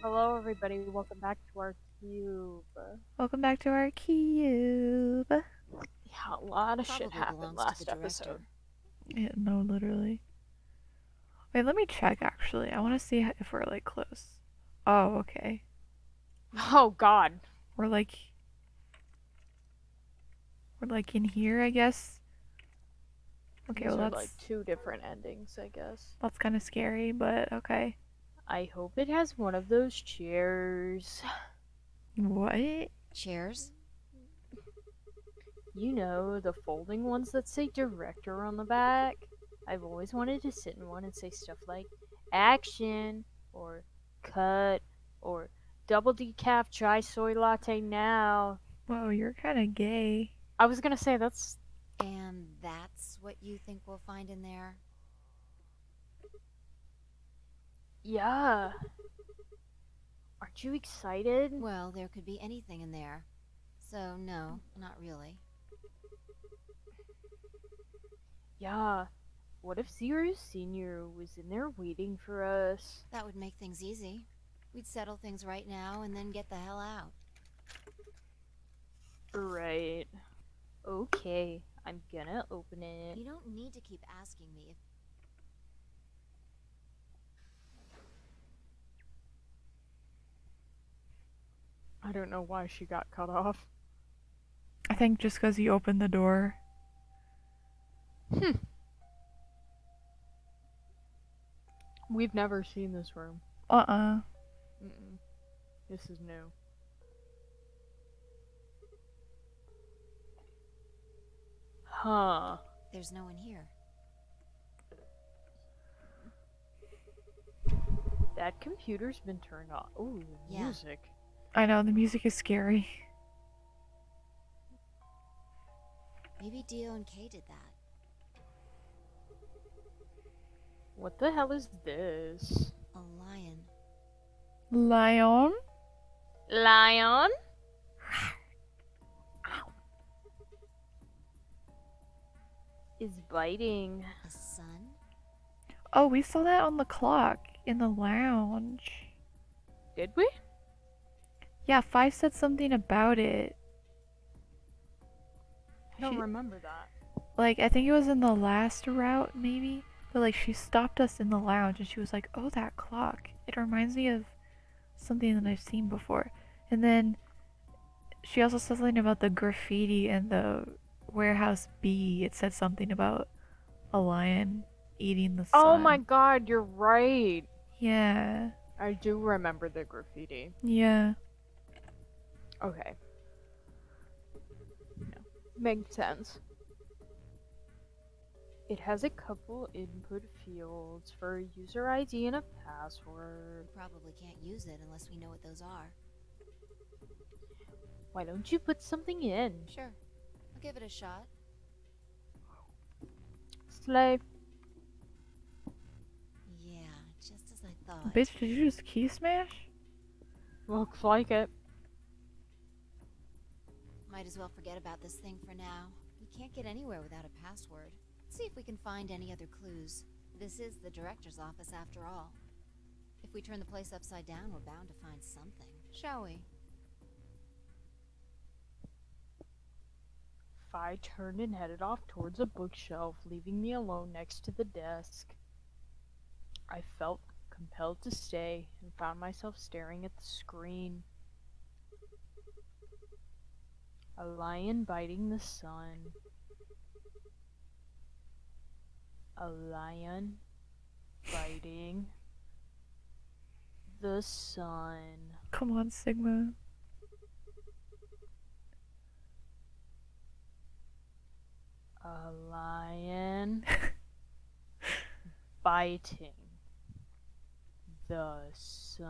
Hello, everybody. Welcome back to our cube. Welcome back to our cube. Yeah, a lot of shit Probably happened belongs to the last director. episode. Yeah, no, literally. Wait, let me check actually. I want to see if we're like close. Oh, okay. Oh God. We're like in here, I guess. Okay, These well are like that's two different endings, I guess. kind of scary, but okay. I hope it has one of those chairs. What? Chairs? You know, the folding ones that say director on the back? I've always wanted to sit in one and say stuff like action or cut or double decaf chai soy latte now. Whoa, you're kind of gay. I was gonna say that's And that's what you think we'll find in there? yeah. Aren't you excited? Well, there could be anything in there. So, no, not really. Yeah. What if Zero Senior was in there waiting for us? That would make things easy. We'd settle things right now and then get the hell out. Right. Okay. I'm gonna open it. You don't need to keep asking me if... I don't know why she got cut off. I think just because you opened the door. We've never seen this room. Mm-mm. This is new. Huh. There's no one here. That computer's been turned on. Ooh, Yeah. music. I know, the music is scary. Maybe Dio and Kay did that. What the hell is this? A lion. Lion? Lion? Is biting. A sun? Oh, we saw that on the clock in the lounge. Did we? Yeah, Five said something about it. I don't She- remember that. Like, I think it was in the last route, maybe? But, like, she stopped us in the lounge and she was like, oh, that clock. It reminds me of something that I've seen before. And then she also said something about the graffiti and the warehouse B. It said something about a lion eating the sun. Oh my god, you're right. Yeah. I do remember the graffiti. Yeah. Okay. No. Makes sense. It has a couple input fields for a user ID and a password. We probably can't use it unless we know what those are. Why don't you put something in? Sure. I'll give it a shot. Slay. Yeah, just as I thought. Bitch, did you just key smash? Looks like it. Might as well forget about this thing for now. We can't get anywhere without a password. Let's see if we can find any other clues. This is the director's office after all. If we turn the place upside down, we're bound to find something, shall we? Fi turned and headed off towards a bookshelf, leaving me alone next to the desk. I felt compelled to stay and found myself staring at the screen. A lion biting the sun. A lion biting the sun. Come on, Sigma. A lion biting the sun.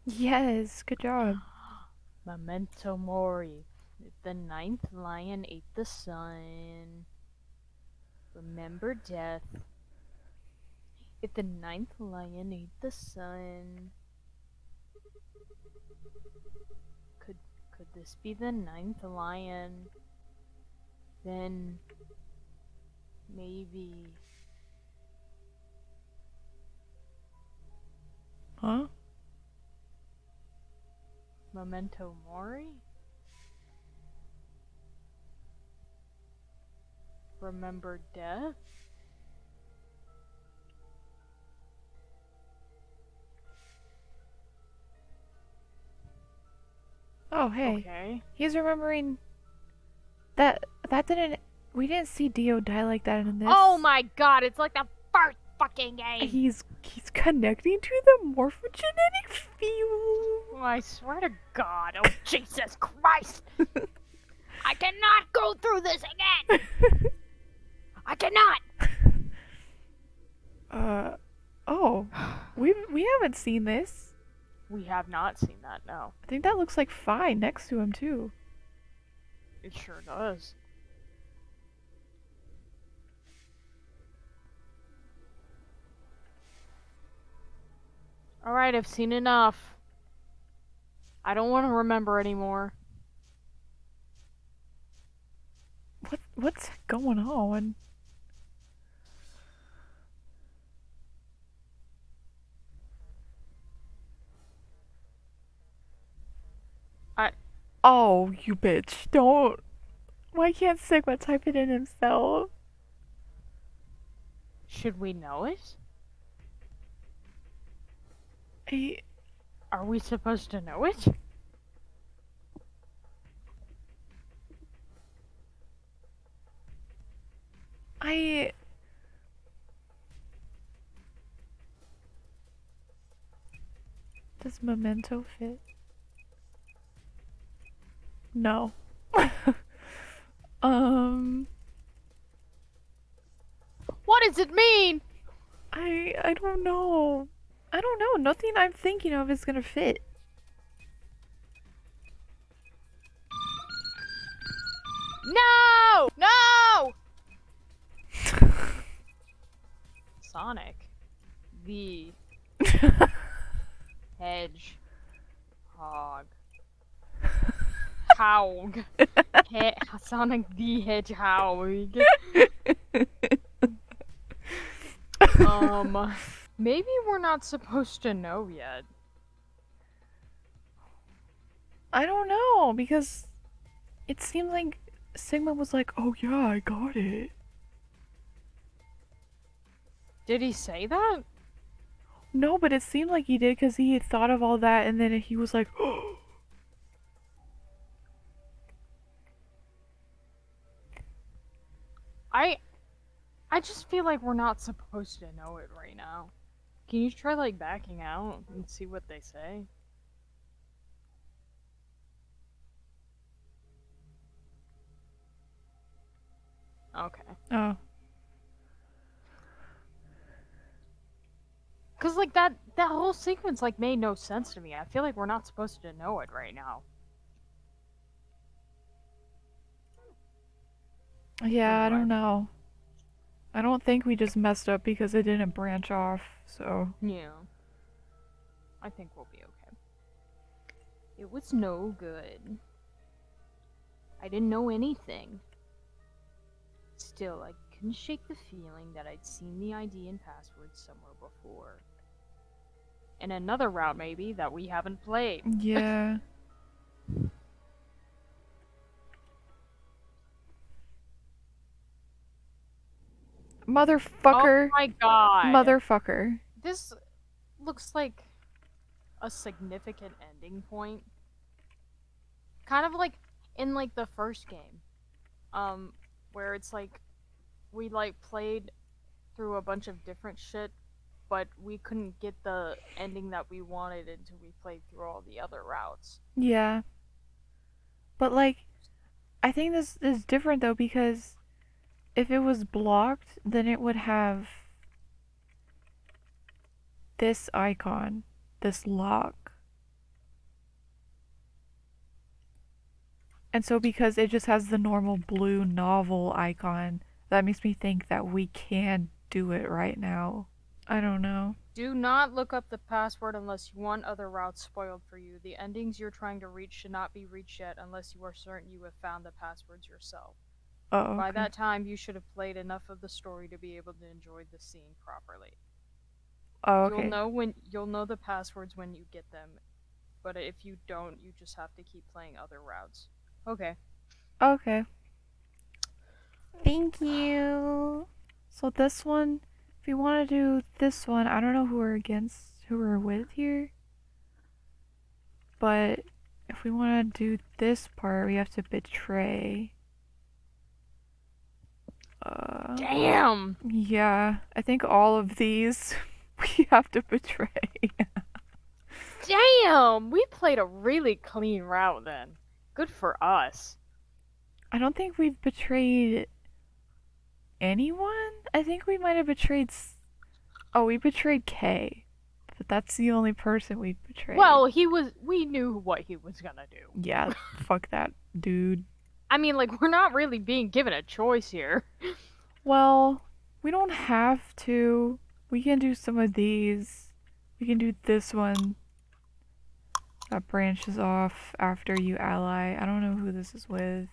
Yes, good job. Memento mori. If the ninth lion ate the sun, remember death. If the ninth lion ate the sun, could this be the ninth lion? Then maybe Huh? Memento Mori? Remember death? Oh, hey. Okay. He's remembering that didn't we didn't see Dio die like that in this. Oh my god, it's like the first fucking game! He's connecting to the morphogenetic field. Oh, I swear to God, oh Jesus Christ! I cannot go through this again! I cannot! Oh. We haven't seen this. We have not seen that, no. I think that looks like Phi next to him too. It sure does. Alright, I've seen enough. I don't want to remember anymore. What's going on? Oh, you bitch. Don't. Why can't Sigma type it in himself? Should we know it? I Are we supposed to know it? I Does Memento fit? No. What does it mean? I don't know. I don't know. Nothing I'm thinking of is gonna fit. No! No! Sonic. The Hedgehog. Hog. Sonic the Hedgehog. Maybe we're not supposed to know yet. I don't know, because it seemed like Sigma was like, oh yeah, I got it. Did he say that? No, but it seemed like he did because he had thought of all that and then he was like, oh. I just feel like we're not supposed to know it right now. Can you try, like, backing out and see what they say? Okay. Oh. Cause, like, that whole sequence, like, made no sense to me. I feel like we're not supposed to know it right now. Yeah, I What? don't know. I don't think we just messed up because it didn't branch off, so. Yeah. I think we'll be okay. It was no good. I didn't know anything. Still, I couldn't shake the feeling that I'd seen the ID and password somewhere before. In another route, maybe, that we haven't played. Yeah. Motherfucker. Oh my god. Motherfucker. This looks like a significant ending point. Kind of like in like the first game. Where it's like we like played through a bunch of different shit, but we couldn't get the ending that we wanted until we played through all the other routes. Yeah. But like, I think this is different though because if it was blocked, then it would have this icon, this lock. And so because it just has the normal blue novel icon, that makes me think that we can do it right now. I don't know. Do not look up the password unless you want other routes spoiled for you. The endings you're trying to reach should not be reached yet unless you are certain you have found the passwords yourself. Oh, okay. By that time, you should have played enough of the story to be able to enjoy the scene properly. Oh, okay. You'll know the passwords when you get them, but if you don't, you just have to keep playing other routes. Okay. Okay. Thank you. So this one, if you want to do this one, I don't know who we're with here. But if we want to do this part, we have to betray. Damn. Yeah, I think all of these we have to betray. Damn. We played a really clean route then. Good for us. I don't think we've betrayed anyone. I think we might have betrayed. Oh, we betrayed Kay, but that's the only person we've betrayed. Well, we knew what he was gonna do. Yeah, fuck that dude. I mean, like, we're not really being given a choice here. Well, we don't have to. We can do some of these. We can do this one that branches off after you ally. I don't know who this is with.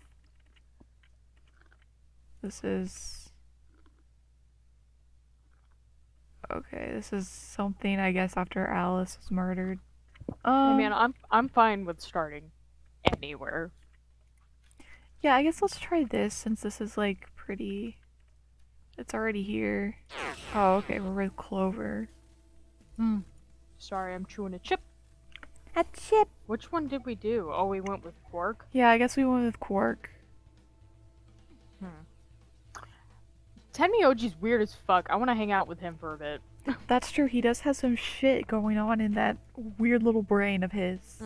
This is... Okay, this is something, I guess, after Alice was murdered. I mean, I'm fine with starting anywhere. Yeah, I guess let's try this since this is, like, pretty... It's already here. Oh, okay, we're with Clover. Sorry, I'm chewing a chip. A chip! Which one did we do? Oh, we went with Quark? Yeah, I guess we went with Quark. Tenmyoji's weird as fuck. I want to hang out with him for a bit. That's true, he does have some shit going on in that weird little brain of his.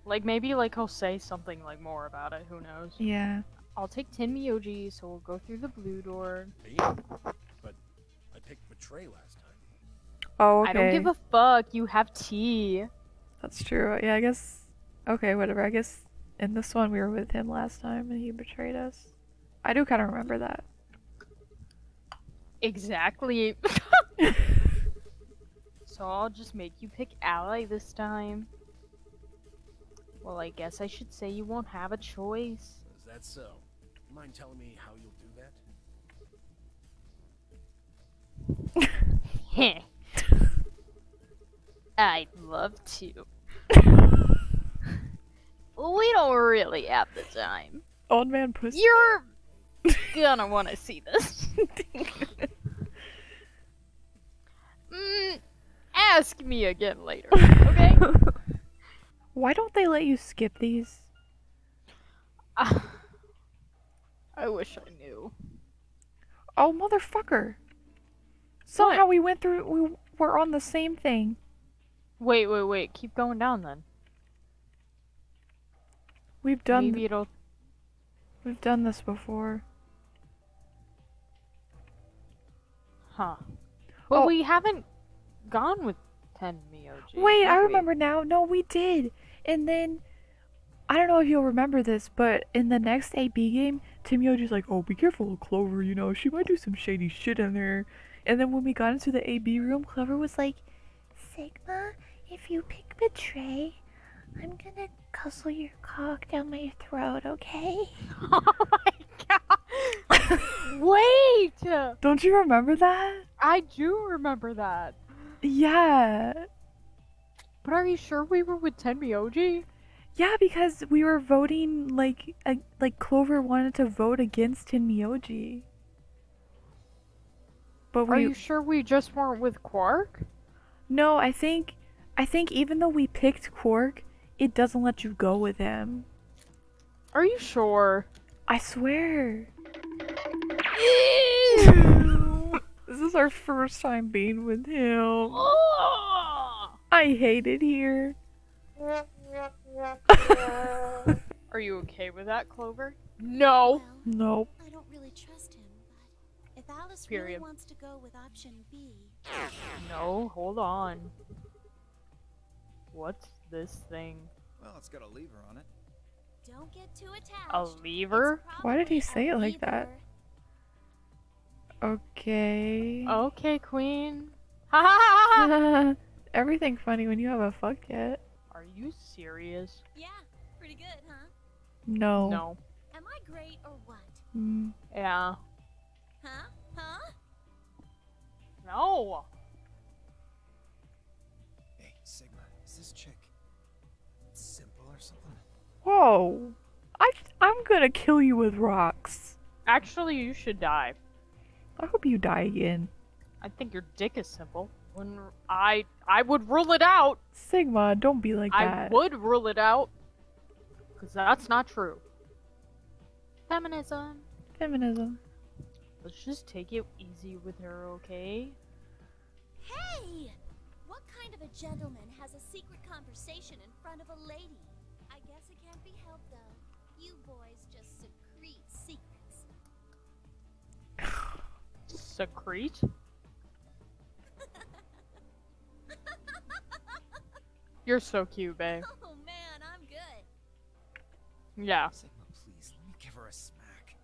Like, maybe, like, he'll say something, like, more about it. Who knows? Yeah. I'll take Tenmyoji, so we'll go through the blue door. Yeah, but I picked Betray last time. Oh, okay. I don't give a fuck. You have tea. That's true. Yeah, I guess... Okay, whatever. I guess in this one we were with him last time and he betrayed us. I do kind of remember that. Exactly. So I'll just make you pick Ally this time. Well, I guess I should say you won't have a choice. Is that so? Mind telling me how you'll do that? Heh. I'd love to. We don't really have the time. Old man pussy. You're gonna want to see this. Ask me again later, okay? Why don't they let you skip these? I wish I knew. Oh, motherfucker. Somehow we went through... We were on the same thing. Wait. Keep going down then. We've done... Maybe it'll... We've done this before. Huh. Well, Oh. we haven't gone with Tenmyoji. Wait, I have we? remember now. No, we did. And then... I don't know if you'll remember this, but in the next AB game, Tenmyoji's like, oh, be careful of Clover, you know, she might do some shady shit in there. And then when we got into the AB room, Clover was like, Sigma, if you pick Betray, I'm gonna guzzle your cock down my throat, okay? Oh my god! Wait! Don't you remember that? I do remember that. Yeah. But are you sure we were with Tenmyoji? Yeah, because we were voting, like Clover wanted to vote against Tenmyoji. But Are you sure we just weren't with Quark? No, I think even though we picked Quark, it doesn't let you go with him. Are you sure? I swear. Ew. This is our first time being with him. Oh. I hate it here. Are you okay with that, Clover? No. Well, Nope. I don't really trust him, but if Alice Period. really wants to go with option B, No, hold on. What's this thing? Well, it's got a lever on it. don't get too attached. A lever? It's Why did he probably say a it like that? lever. Okay. Okay, Queen. Ha ha ha ha! Everything funny when you haven't fucked yet. Are you serious? Yeah, pretty good, huh? No. No. Am I great or what? Mm. Yeah. Huh? Huh? No. Sigma, is this chick simple or something? Whoa. I'm gonna kill you with rocks. Actually, you should die. I hope you die again. I think your dick is simple. When I would rule it out. Sigma, don't be like I that. would rule it out. Because that's not true. Feminism. Feminism. Let's just take it easy with her, okay? Hey! What kind of a gentleman has a secret conversation in front of a lady? I guess it can't be helped, though. You boys just secrete secrets. Secrete? You're so cute, babe. Oh man, I'm good. Yeah. Sigma, please, let me give her a smack.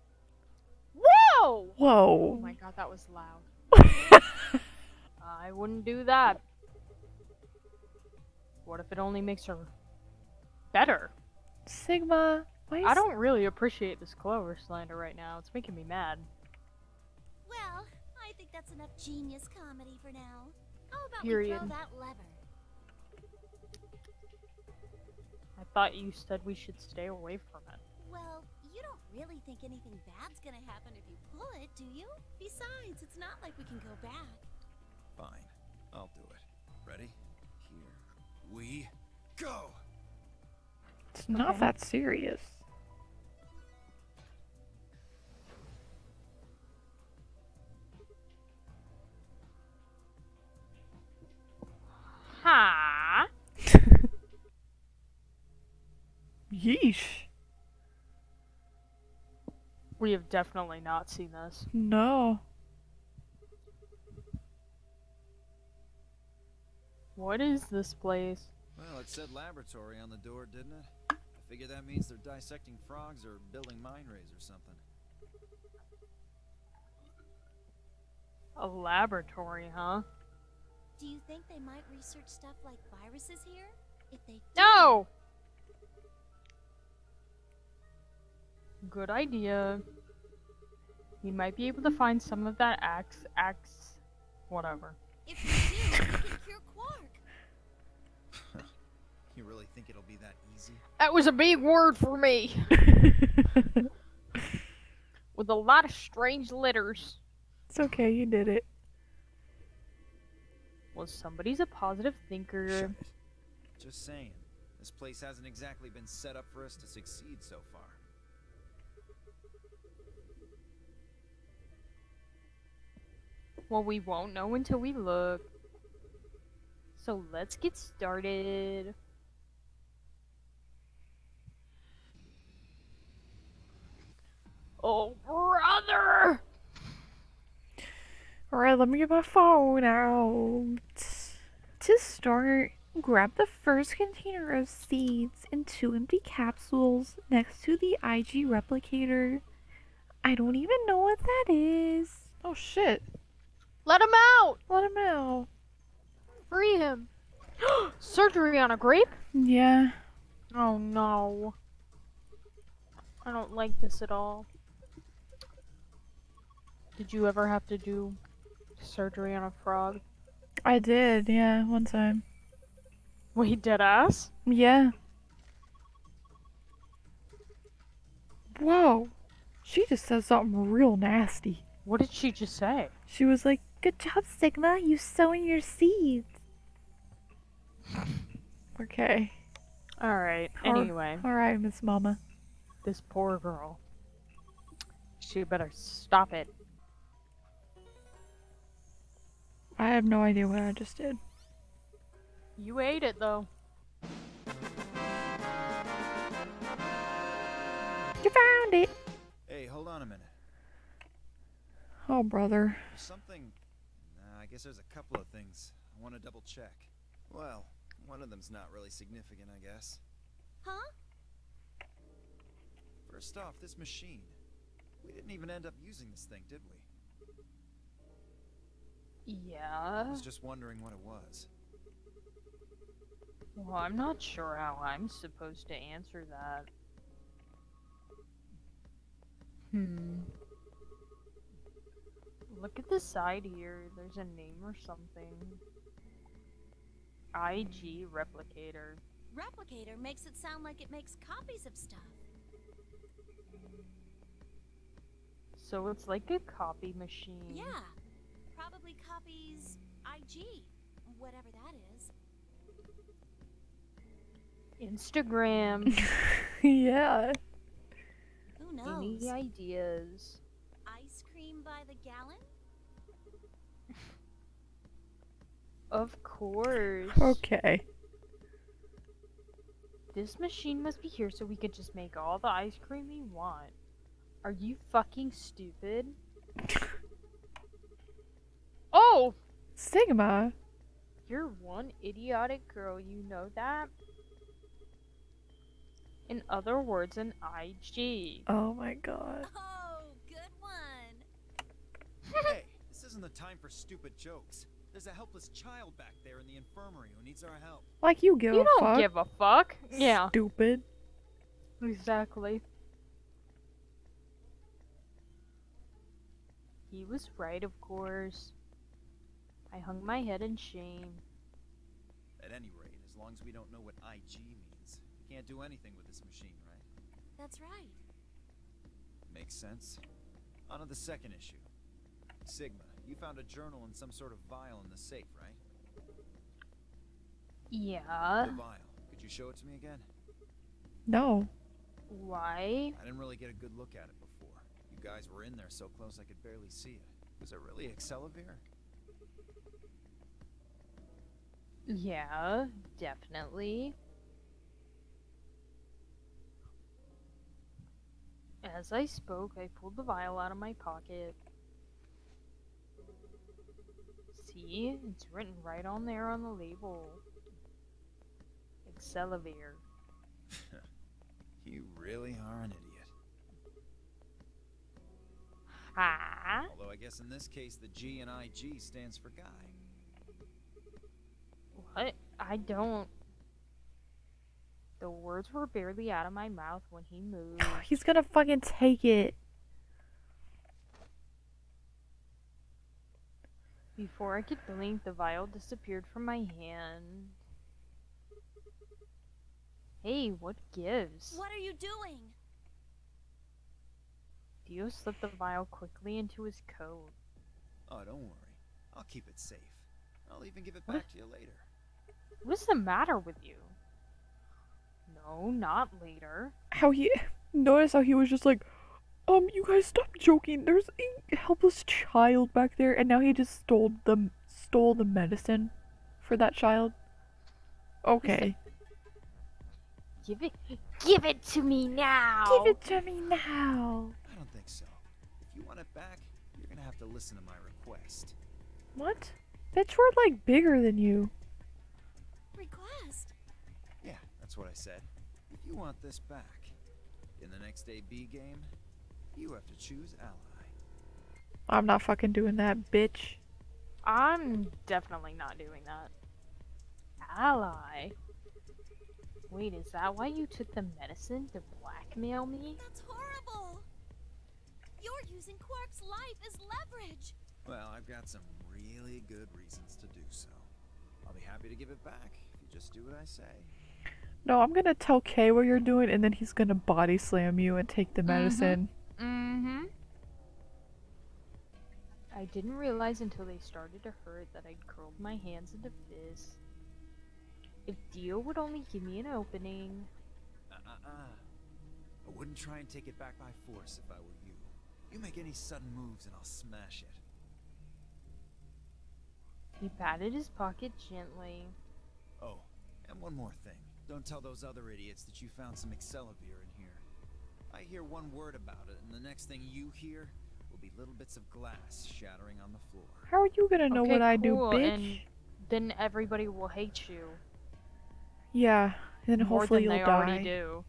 Whoa! Oh Whoa. my god, that was loud. I wouldn't do that. What if it only makes her better? Sigma, why I don't really appreciate this Clover slander right now. It's making me mad. Well, I think that's enough genius comedy for now. How about Period. we throw that lever? I thought you said we should stay away from it. Well, you don't really think anything bad's gonna happen if you pull it, do you? Besides, it's not like we can go back. Fine, I'll do it. Ready? Here we go! It's not that serious. Ha! Yeesh. We have definitely not seen this. No. What is this place? Well, it said laboratory on the door, didn't it? I figure that means they're dissecting frogs or building mine rays or something. A laboratory, huh? Do you think they might research stuff like viruses here? If they do, No! Good idea. We might be able to find some of that whatever. if we do, we can cure Quark. You really think it'll be that easy? That was a big word for me. With a lot of strange letters. It's okay, you did it. Well, somebody's a positive thinker. Shut it. Just saying. This place hasn't exactly been set up for us to succeed so far. Well, we won't know until we look. So let's get started. Oh, brother! Alright, let me get my phone out. To start, grab the first container of seeds and 2 empty capsules next to the IG replicator. I don't even know what that is. Oh shit. Let him out! Let him out. Free him! Surgery on a grape? Yeah. Oh no. I don't like this at all. Did you ever have to do surgery on a frog? I did, yeah, one time. Wait, deadass? Yeah. Whoa. She just said something real nasty. What did she just say? She was like, "Good job, Sigma. You sowing your seeds." Okay. Alright, anyway. Alright, Miss Mama. This poor girl. She better stop it. I have no idea what I just did. You ate it, though. You found it! Hey, hold on a minute. Oh, brother. Something... I guess there's a couple of things I want to double check. Well, one of them's not really significant, I guess. Huh? First off, this machine. We didn't even end up using this thing, did we? I Yeah. was just wondering what it was. Well, I'm not sure how I'm supposed to answer that. Look at the side here. There's a name or something. IG replicator. Replicator makes it sound like it makes copies of stuff. So it's like a copy machine. Yeah, probably copies IG, whatever that is. Instagram. Yeah. Who knows? Any ideas? Ice cream by the gallon? Of course. Okay. This machine must be here so we could just make all the ice cream we want. Are you fucking stupid? Oh! Sigma. You're one idiotic girl, you know that? In other words, an IG. Oh my god. Oh, good one. Hey, this isn't the time for stupid jokes. There's a helpless child back there in the infirmary who needs our help. Like you give You a don't fuck. give a fuck. Yeah, Stupid. exactly. He was right, of course. I hung my head in shame. At any rate, as long as we don't know what IG means, we can't do anything with this machine, right? That's right. Makes sense. On to the second issue. Sigma, you found a journal in some sort of vial in the safe, right? Yeah. The vial. Could you show it to me again? No. Why? I didn't really get a good look at it before. You guys were in there so close I could barely see it. Was it really Excelavir? Yeah, definitely. As I spoke, I pulled the vial out of my pocket. See? It's written right on there on the label. Excelavir. You really are an idiot. Ha? Although I guess in this case the G in IG stands for guy. What? I don't. The words were barely out of my mouth when he moved. He's gonna fucking take it. Before I could blink, the vial disappeared from my hand. Hey, what gives? What are you doing? Dio slipped the vial quickly into his coat. Oh, don't worry. I'll keep it safe. I'll even give it back to you later. What's the matter with you? No, not later. How he notice how he was just like, you guys stop joking. There's a helpless child back there, and now he just stole the medicine for that child. Okay. Give it to me now. Give it to me now. I don't think so. If you want it back, you're gonna have to listen to my request. What? Bitch, we're like bigger than you. Request? Yeah, that's what I said. If you want this back, in the next AB game, you have to choose ally. I'm not fucking doing that, bitch. I'm definitely not doing that. Ally. Wait, is that why you took the medicine to blackmail me? That's horrible. You're using Quark's life as leverage. Well, I've got some really good reasons to do so. I'll be happy to give it back if you just do what I say. No, I'm gonna tell Kay what you're doing, and then he's gonna body slam you and take the medicine. Mm-hmm. I didn't realize until they started to hurt that I'd curled my hands into fists. If Dio would only give me an opening. I wouldn't try and take it back by force if I were you. You make any sudden moves and I'll smash it. He patted his pocket gently. Oh, and one more thing. Don't tell those other idiots that you found some Excelavir in here. I hear one word about it, and the next thing you hear will be little bits of glass shattering on the floor. How are you gonna know Okay, what I do, cool, bitch? and then everybody will hate you. Yeah, and then More hopefully than they you'll already die. do.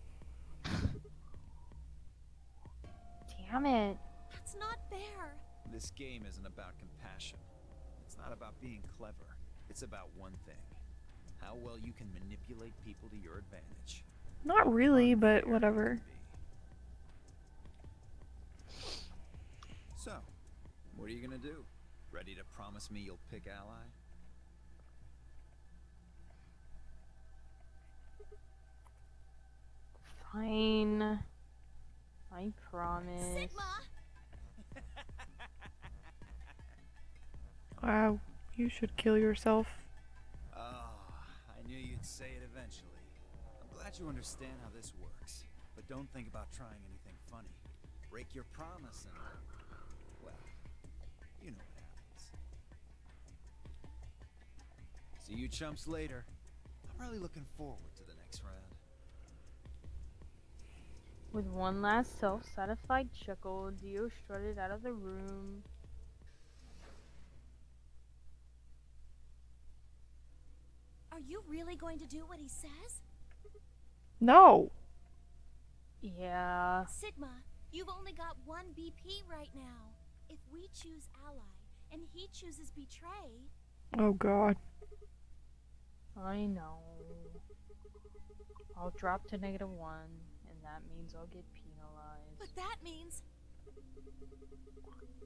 Damn it. That's not fair. This game isn't about compassion. It's not about being clever. It's about one thing. How well you can manipulate people to your advantage. Not really, but Unfair whatever. it can be. So, what are you gonna do? Ready to promise me you'll pick ally? Fine. I promise. Sigma! Wow, you should kill yourself. Oh, I knew you'd say it eventually. I'm glad you understand how this works. But don't think about trying anything funny. Break your promise and, well, you know what happens. See you chumps later. I'm really looking forward to the next round. With one last self-satisfied chuckle, Dio strutted out of the room. Are you really going to do what he says? No. Yeah. Sigma, you've only got one BP right now. If we choose ally and he chooses betray, Oh god. I know. I'll drop to -1, and that means I'll get penalized. but that means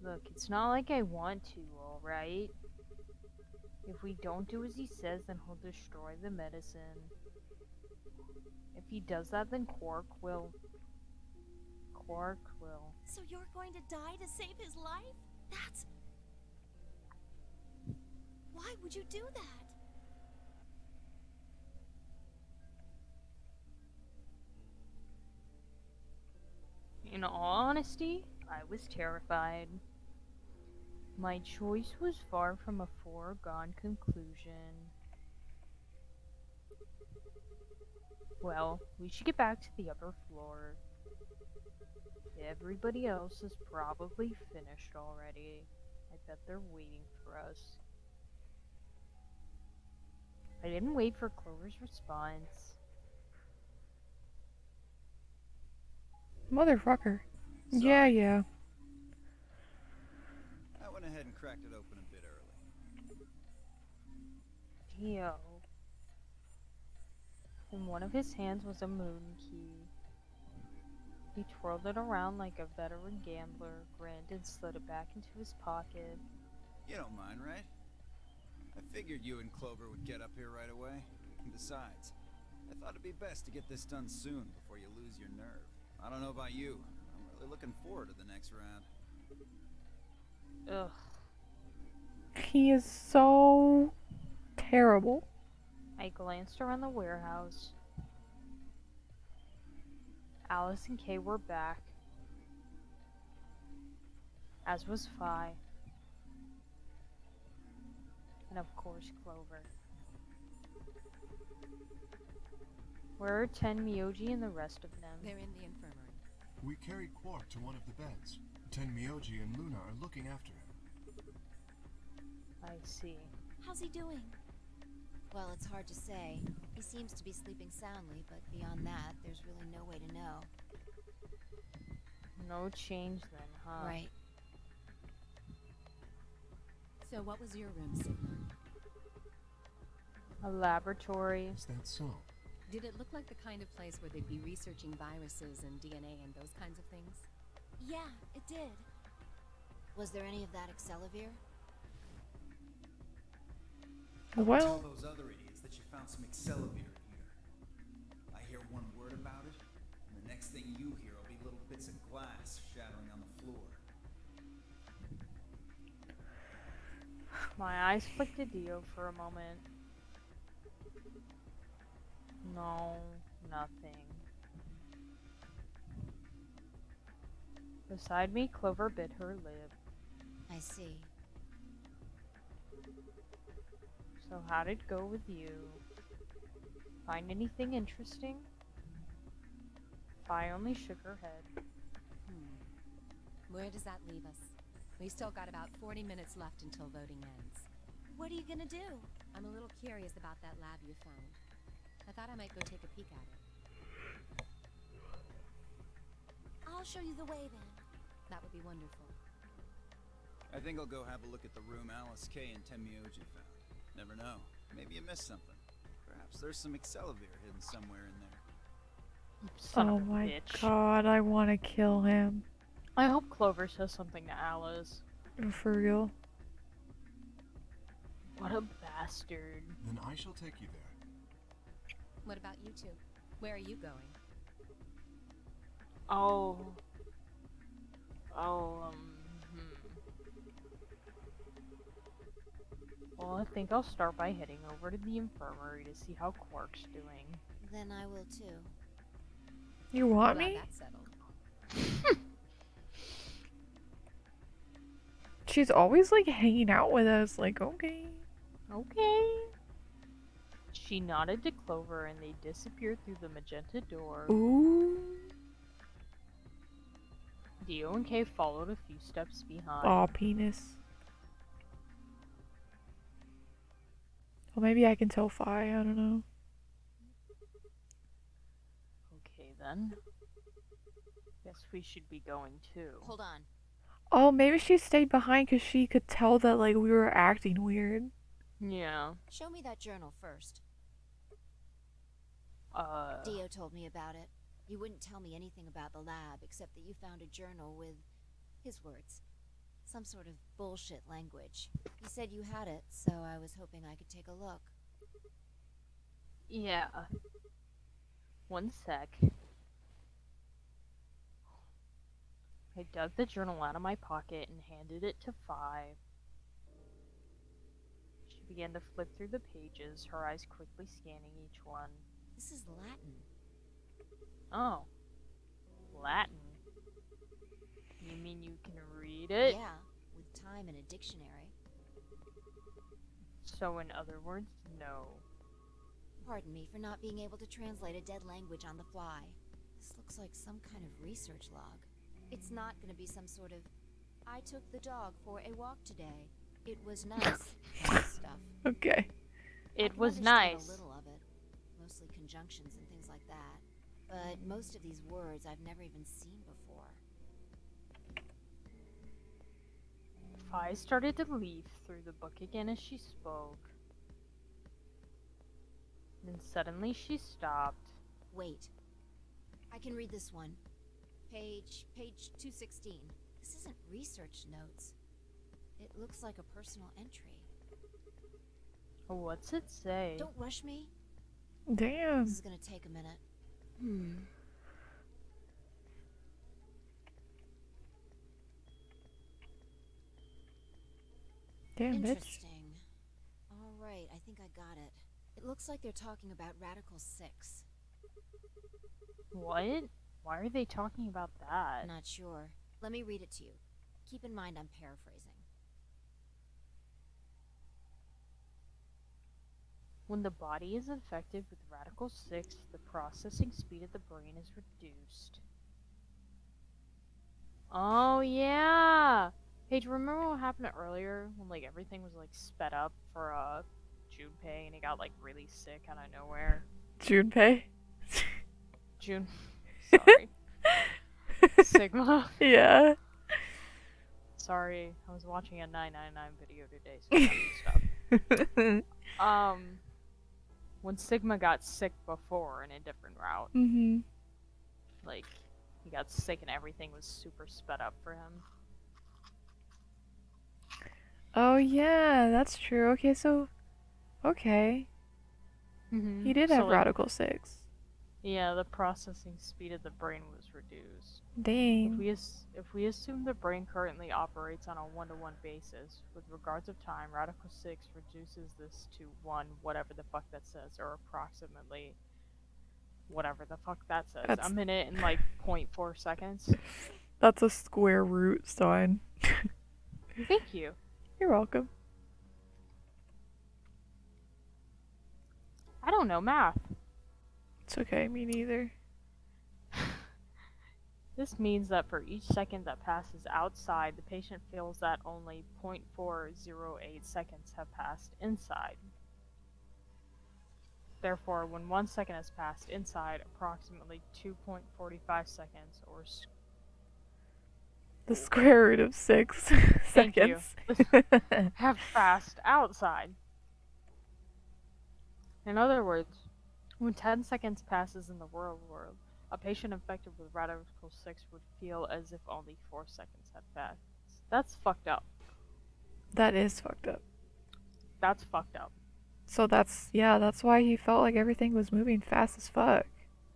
Look, it's not like I want to, alright? If we don't do as he says, then he'll destroy the medicine. If he does that, then Quark will. so you're going to die to save his life? That's... Why would you do that? In all honesty, I was terrified. My choice was far from a foregone conclusion. Well, we should get back to the upper floor. Everybody else is probably finished already. I bet they're waiting for us. I didn't wait for Clover's response. Motherfucker. Sorry. Yeah. I went ahead and cracked it open a bit early. Dio. In one of his hands was a moon key. He twirled it around like a veteran gambler, grinned, and slid it back into his pocket. You don't mind, right? I figured you and Clover would get up here right away. And besides, I thought it'd be best to get this done soon before you lose your nerve. I don't know about you. I'm really looking forward to the next round. Ugh. He is so terrible. I glanced around the warehouse. Alice and Kay were back, as was Phi, and of course Clover. Where are Ten, Myoji, and the rest of them? They're in the infirmary. We carried Quark to one of the beds. Ten Myoji and Luna are looking after him. I see. How's he doing? Well, it's hard to say. He seems to be sleeping soundly, but beyond that, there's really no way to know. No change then, huh? Right. So what was your room, Sigma? A laboratory. Is that so? Did it look like the kind of place where they'd be researching viruses and DNA and those kinds of things? Yeah, it did. Was there any of that Excelavir? Tell Well, those other idiots that you found some Excelavir in here. I hear one word about it, and the next thing you hear will be little bits of glass shattering on the floor. My eyes flicked to Dio for a moment. No, nothing. Beside me, Clover bit her lip. I see. So how'd it go with you? Find anything interesting? Phi only shook her head. Where does that leave us? We've still got about 40 minutes left until voting ends. What are you gonna do? I'm a little curious about that lab you found. I thought I might go take a peek at it. I'll show you the way then. That would be wonderful. I think I'll go have a look at the room Alice Kay and Tenmyoji found. Never know. Maybe you missed something. Perhaps there's some Excelavir hidden somewhere in there. Son oh of a my bitch. god, I want to kill him. I hope Clover says something to Alice. For real. What a bastard. Then I shall take you there. What about you two? Where are you going? Oh. Oh, Well, I think I'll start by heading over to the infirmary to see how Quark's doing. Then I will too. You want Glad me? that's settled. She's always like hanging out with us, like, okay. Okay. She nodded to Clover and they disappeared through the magenta door. Ooh. Dio and Kay followed a few steps behind. Aw, penis. Well, maybe I can tell Phi, I don't know. Okay then. Guess we should be going too. Hold on. Oh, maybe she stayed behind because she could tell that, like, we were acting weird. Yeah. Show me that journal first. Uh. Dio told me about it. He wouldn't tell me anything about the lab except that you found a journal with his words. Some sort of bullshit language. He said you had it, so I was hoping I could take a look. Yeah. One sec. I dug the journal out of my pocket and handed it to Phi. She began to flip through the pages, her eyes quickly scanning each one. This is Latin. Oh. Latin. You mean you can read it? Yeah, with time and a dictionary. So in other words, no. Pardon me for not being able to translate a dead language on the fly. This looks like some kind of research log. It's not going to be some sort of, I took the dog for a walk today. It was nice. Stuff. Okay. It I was can understand nice. a little of it, mostly conjunctions and things like that. But most of these words I've never even seen before. Phi started to leaf through the book again as she spoke. Then suddenly she stopped. Wait. I can read this one. Page 216. This isn't research notes. It looks like a personal entry. What's it say? Don't rush me. Damn. This is gonna take a minute. Damn, bitch. Interesting. Alright, I think I got it. It looks like they're talking about Radical 6. What? Why are they talking about that? Not sure. Let me read it to you. Keep in mind I'm paraphrasing. When the body is infected with Radical 6, the processing speed of the brain is reduced. Oh, yeah! Hey, do you remember what happened earlier when, like, everything was, like, sped up for, Junpei and he got, like, really sick out of nowhere? Junpei? Sorry. Sigma? Yeah. Sorry, I was watching a 999 video today, so I had to stop. When Sigma got sick before in a different route, Mm-hmm. like, he got sick and everything was super sped up for him. Oh, yeah, that's true. Okay, so... Okay. He did have like, Radical 6. Yeah, the processing speed of the brain was reduced. Dang. If we assume the brain currently operates on a one-to-one basis, with regards of time, Radical 6 reduces this to 1, whatever the fuck that says, or approximately whatever the fuck that says. That's- A minute and like 0.4 seconds. That's a square root sign. Thank you. You're welcome. I don't know math. It's okay, me neither. This means that for each second that passes outside, the patient feels that only 0.408 seconds have passed inside. Therefore, when 1 second has passed inside, approximately 2.45 seconds, or The square root of 6 Thank you. seconds. have passed outside. In other words, when 10 seconds passes in the real world, a patient infected with Radical 6 would feel as if only 4 seconds had passed. That's fucked up. That is fucked up. That's fucked up. So that's why he felt like everything was moving fast as fuck.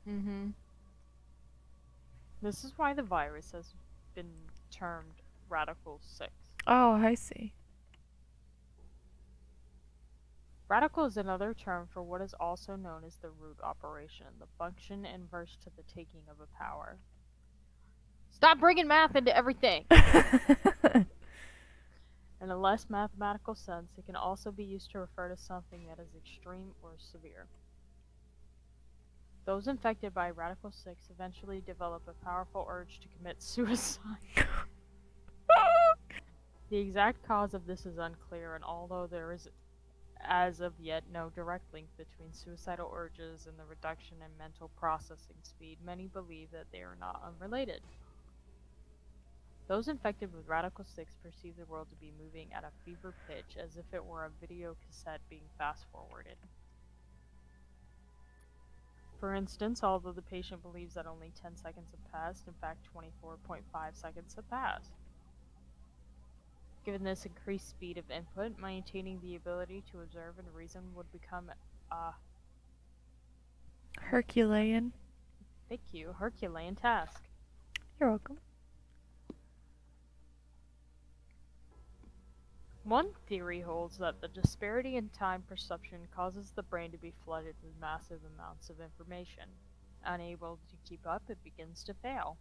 Mm-hmm. This is why the virus has been termed Radical 6. Oh, I see. Radical is another term for what is also known as the root operation, the function inverse to the taking of a power. Stop bringing math into everything! In a less mathematical sense, it can also be used to refer to something that is extreme or severe. Those infected by Radical 6 eventually develop a powerful urge to commit suicide. The exact cause of this is unclear, and although there is as of yet no direct link between suicidal urges and the reduction in mental processing speed, many believe that they are not unrelated. Those infected with Radical 6 perceive the world to be moving at a fever pitch, as if it were a video cassette being fast-forwarded. For instance, although the patient believes that only 10 seconds have passed, in fact 24.5 seconds have passed. Given this increased speed of input, maintaining the ability to observe and reason would become Herculean. thank you, Herculean task. You're welcome. One theory holds that the disparity in time perception causes the brain to be flooded with massive amounts of information. Unable to keep up, it begins to fail.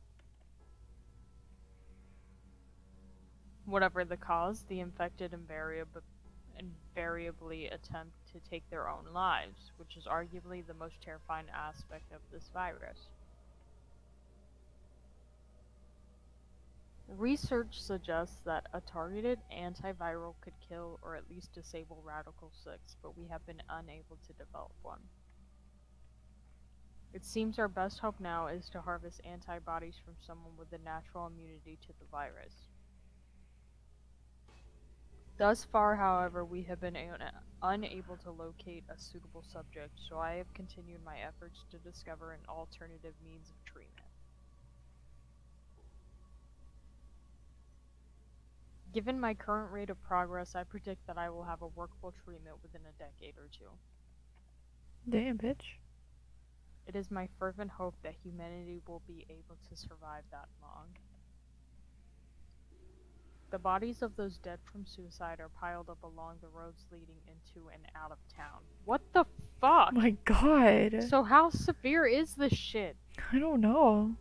Whatever the cause, the infected invariably attempt to take their own lives, which is arguably the most terrifying aspect of this virus. Research suggests that a targeted antiviral could kill or at least disable Radical 6, but we have been unable to develop one. It seems our best hope now is to harvest antibodies from someone with a natural immunity to the virus. Thus far, however, we have been unable to locate a suitable subject, so I have continued my efforts to discover an alternative means of treatment. Given my current rate of progress, I predict that I will have a workable treatment within a decade or two. Damn, bitch. It is my fervent hope that humanity will be able to survive that long. The bodies of those dead from suicide are piled up along the roads leading into and out of town. What the fuck? Oh my god. So how severe is this shit? I don't know.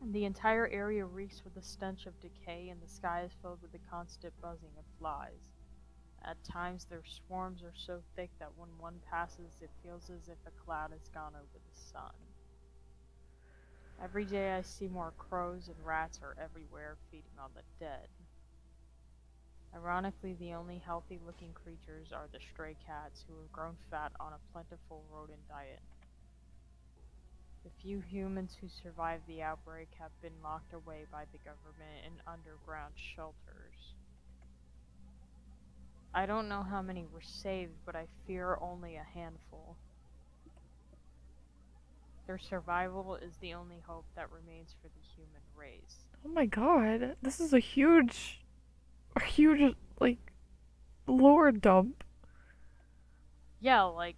The entire area reeks with the stench of decay, and the sky is filled with the constant buzzing of flies. At times, their swarms are so thick that when one passes, it feels as if a cloud has gone over the sun. Every day I see more crows, and rats are everywhere, feeding on the dead. Ironically, the only healthy-looking creatures are the stray cats, who have grown fat on a plentiful rodent diet. The few humans who survived the outbreak have been locked away by the government in underground shelters. I don't know how many were saved, but I fear only a handful. Their survival is the only hope that remains for the human race. Oh my god. This is a huge, like, lore dump. Yeah, like,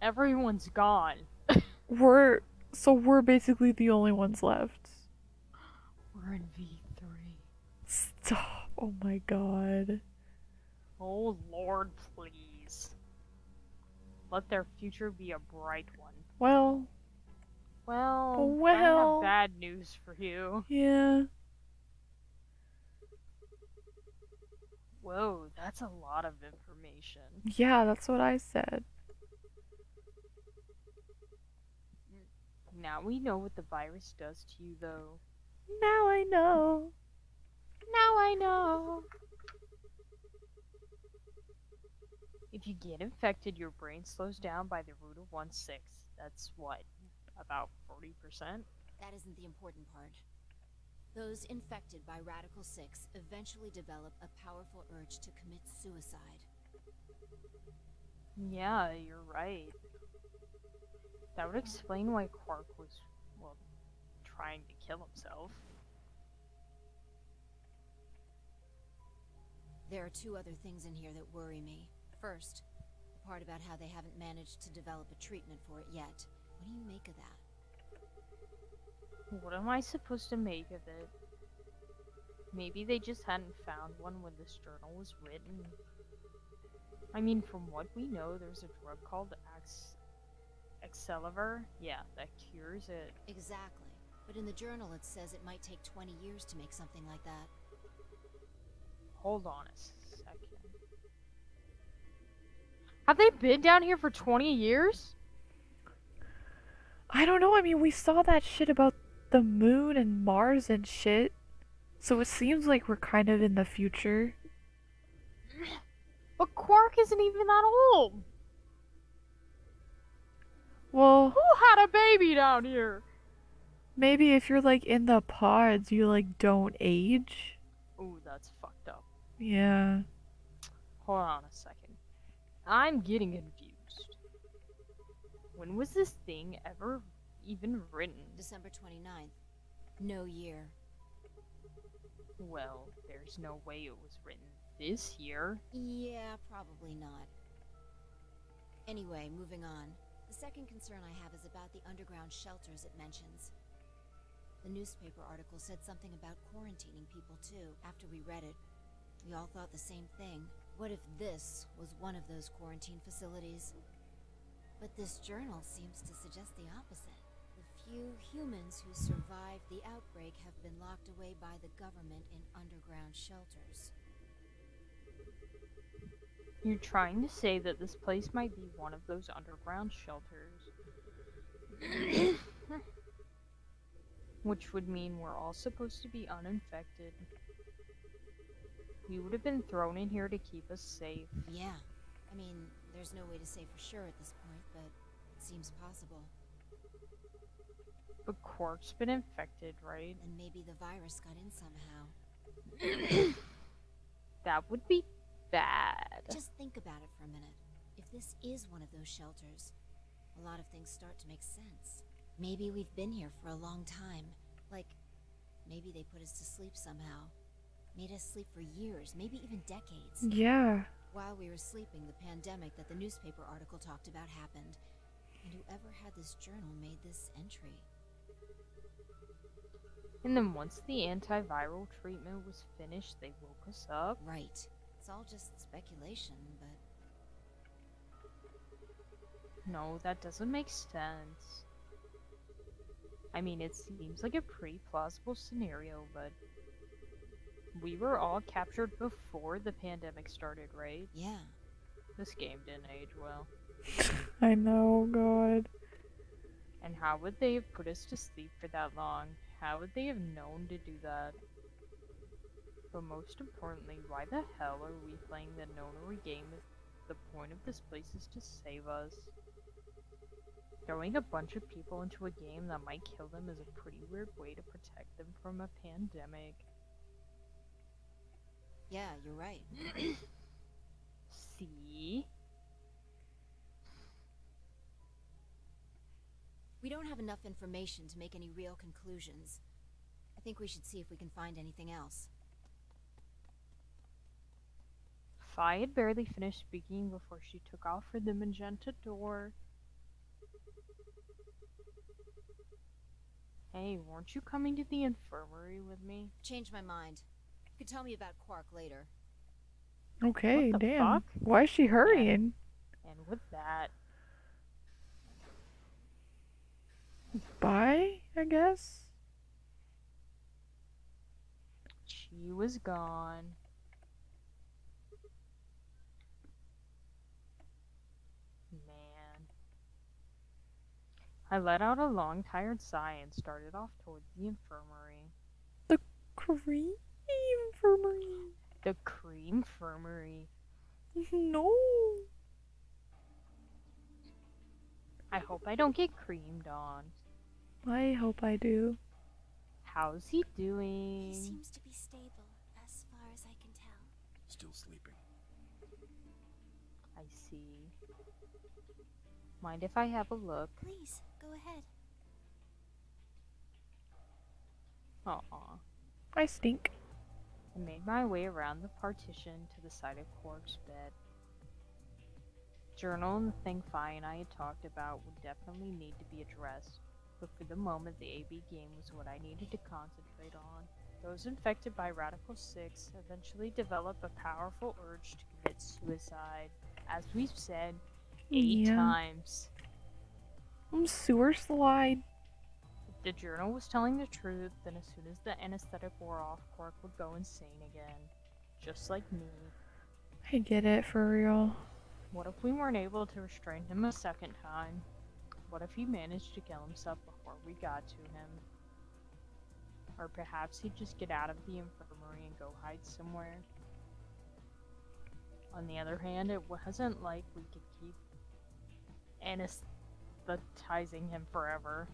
everyone's gone. We're basically the only ones left. We're in V3. Stop. Oh my god. Oh Lord, please. Let their future be a bright one. Well, I have bad news for you. yeah. Whoa, that's a lot of information. Yeah, that's what I said. Now we know what the virus does to you, though. Now I know. Now I know. If you get infected, your brain slows down by the root of 1/6. That's what? About 40%? That isn't the important part. Those infected by Radical 6 eventually develop a powerful urge to commit suicide. Yeah, you're right. That would explain why Quark was, well, trying to kill himself. There are two other things in here that worry me. First, the part about how they haven't managed to develop a treatment for it yet. What do you make of that? What am I supposed to make of it? Maybe they just hadn't found one when this journal was written. I mean, from what we know, there's a drug called Excalibar. Yeah, that cures it. Exactly. But in the journal it says it might take 20 years to make something like that. Hold on a second. Have they been down here for 20 years? I don't know. I mean, we saw that shit about the moon and Mars and shit. So it seems like we're kind of in the future. But Quark isn't even that old. Well, Who had a baby down here? maybe if you're like in the pods, you like don't age. Ooh, that's fucked up. Yeah. Hold on a second. I'm getting confused. When was this thing ever even written? December 29th. No year. Well, there's no way it was written this year. Yeah, probably not. Anyway, moving on. The second concern I have is about the underground shelters it mentions. The newspaper article said something about quarantining people too. After we read it, we all thought the same thing. What if this was one of those quarantine facilities? But this journal seems to suggest the opposite. The few humans who survived the outbreak have been locked away by the government in underground shelters. You're trying to say that this place might be one of those underground shelters. Which would mean we're all supposed to be uninfected. We would have been thrown in here to keep us safe. Yeah. I mean, there's no way to say for sure at this point, but it seems possible. But Quark's been infected, right? And maybe the virus got in somehow. That would be bad. Just think about it for a minute. If this is one of those shelters, a lot of things start to make sense. Maybe we've been here for a long time. Like, maybe they put us to sleep somehow. Made us sleep for years, maybe even decades. Yeah. While we were sleeping, the pandemic that the newspaper article talked about happened. And whoever had this journal made this entry. And then once the antiviral treatment was finished, they woke us up. Right. It's all just speculation, but... No, that doesn't make sense. I mean, it seems like a pretty plausible scenario, but we were all captured before the pandemic started, right? Yeah. This game didn't age well. I know, God. And how would they have put us to sleep for that long? How would they have known to do that? But most importantly, why the hell are we playing the Nonary game if the point of this place is to save us? Throwing a bunch of people into a game that might kill them is a pretty weird way to protect them from a pandemic. Yeah, you're right. See? We don't have enough information to make any real conclusions. I think we should see if we can find anything else. Fi had barely finished speaking before she took off for the magenta door. Hey, weren't you coming to the infirmary with me? Changed my mind. You can tell me about Quark later. Okay, What the damn. fuck? Why is she hurrying? And with that, Bye, I guess? she was gone. Man. I let out a long, tired sigh and started off towards the infirmary. The cream infirmary. The cream infirmary. No. I hope I don't get creamed on. I hope I do. How's he doing? He seems to be stable, as far as I can tell. Still sleeping. I see. Mind if I have a look? Please, go ahead. Aw. I stink. I made my way around the partition to the side of Quark's bed. Journal and the thing Fi and I had talked about would definitely need to be addressed, But for the moment, the AB game was what I needed to concentrate on. Those infected by Radical 6 eventually develop a powerful urge to commit suicide, as we've said 8 times. Sewer slide. If the journal was telling the truth, then as soon as the anesthetic wore off, Quark would go insane again. Just like me. I get it, for real. What if we weren't able to restrain him a second time? What if he managed to kill himself before we got to him? Or perhaps he'd just get out of the infirmary and go hide somewhere. On the other hand, it wasn't like we could keep anesthetizing him forever.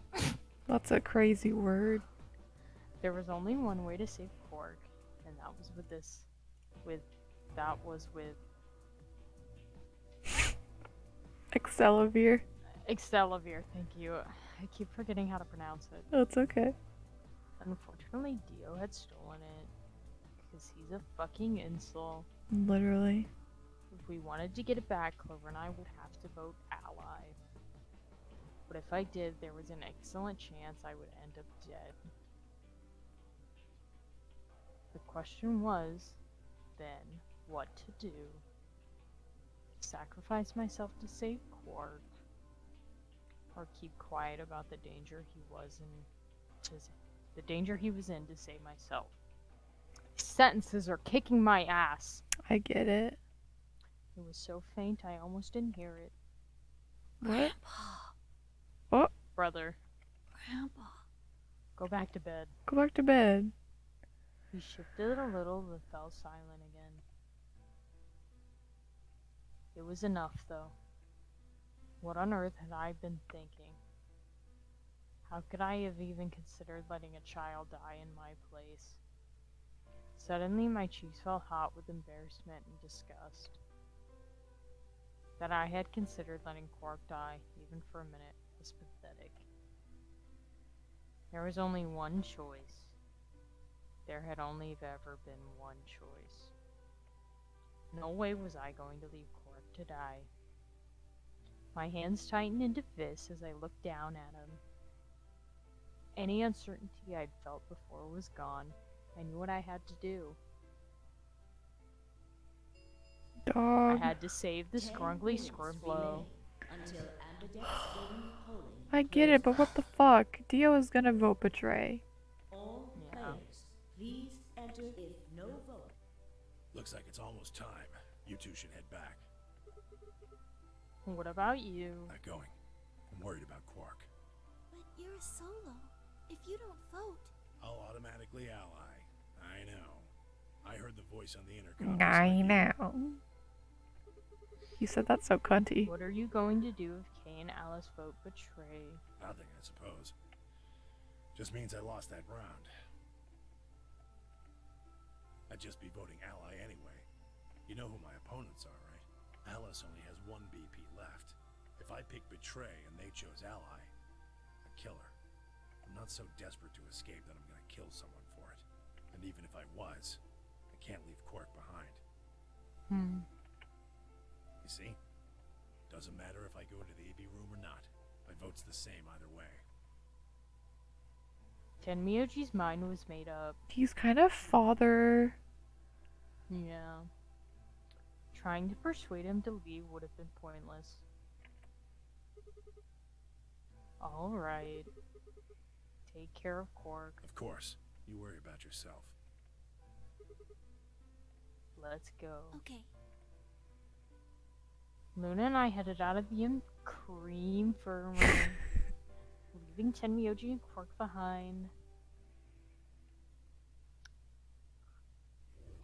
That's a crazy word. There was only one way to save Quark, and that was with Excelavir. Excelavir, thank you. I keep forgetting how to pronounce it. That's okay. Unfortunately, Dio had stolen it. Because he's a fucking insult. Literally. If we wanted to get it back, Clover and I would have to vote ally. But if I did, there was an excellent chance I would end up dead. The question was, then, what to do? Sacrifice myself to save Quark? Or keep quiet about the danger he was in to save myself? Sentences are kicking my ass. I get it. It was so faint I almost didn't hear it. What? Oh, brother. Grandpa. Go back to bed. Go back to bed. He shifted a little, then fell silent again. It was enough, though. What on earth had I been thinking? How could I have even considered letting a child die in my place? Suddenly, my cheeks felt hot with embarrassment and disgust. That I had considered letting Quark die, even for a minute, was pathetic. There was only one choice. There had only ever been one choice. No way was I going to leave Quark to die. My hands tightened into fists as I looked down at him. Any uncertainty I'd felt before was gone. I knew what I had to do. I Dog. had to save the scrungly scribblo. I get it, but what the fuck? Dio is gonna vote betray. Yeah. Please enter if no vote. Looks like it's almost time. You two should head back. What about you? Not going. I'm worried about Quark. But you're a solo. If you don't vote... I'll automatically ally. I know. I heard the voice on the intercom. I know. You said that so cunty. What are you going to do if Kay and Alice vote betray? Nothing, I suppose. Just means I lost that round. I'd just be voting ally anyway. You know who my opponents are, right? Alice only has one BP left. If I pick betray and they chose ally, I'd kill her. I'm not so desperate to escape that I'm gonna kill someone for it. And even if I was, I can't leave Quark behind. You see? Doesn't matter if I go into the AB room or not. My vote's the same either way. Tenmyoji's mind was made up. He's kind of father. Yeah. Trying to persuade him to leave would have been pointless. Alright. Take care of Quark. Of course. You worry about yourself. Let's go. Okay. Luna and I headed out of the infirmary, leaving Tenmyoji and Quark behind.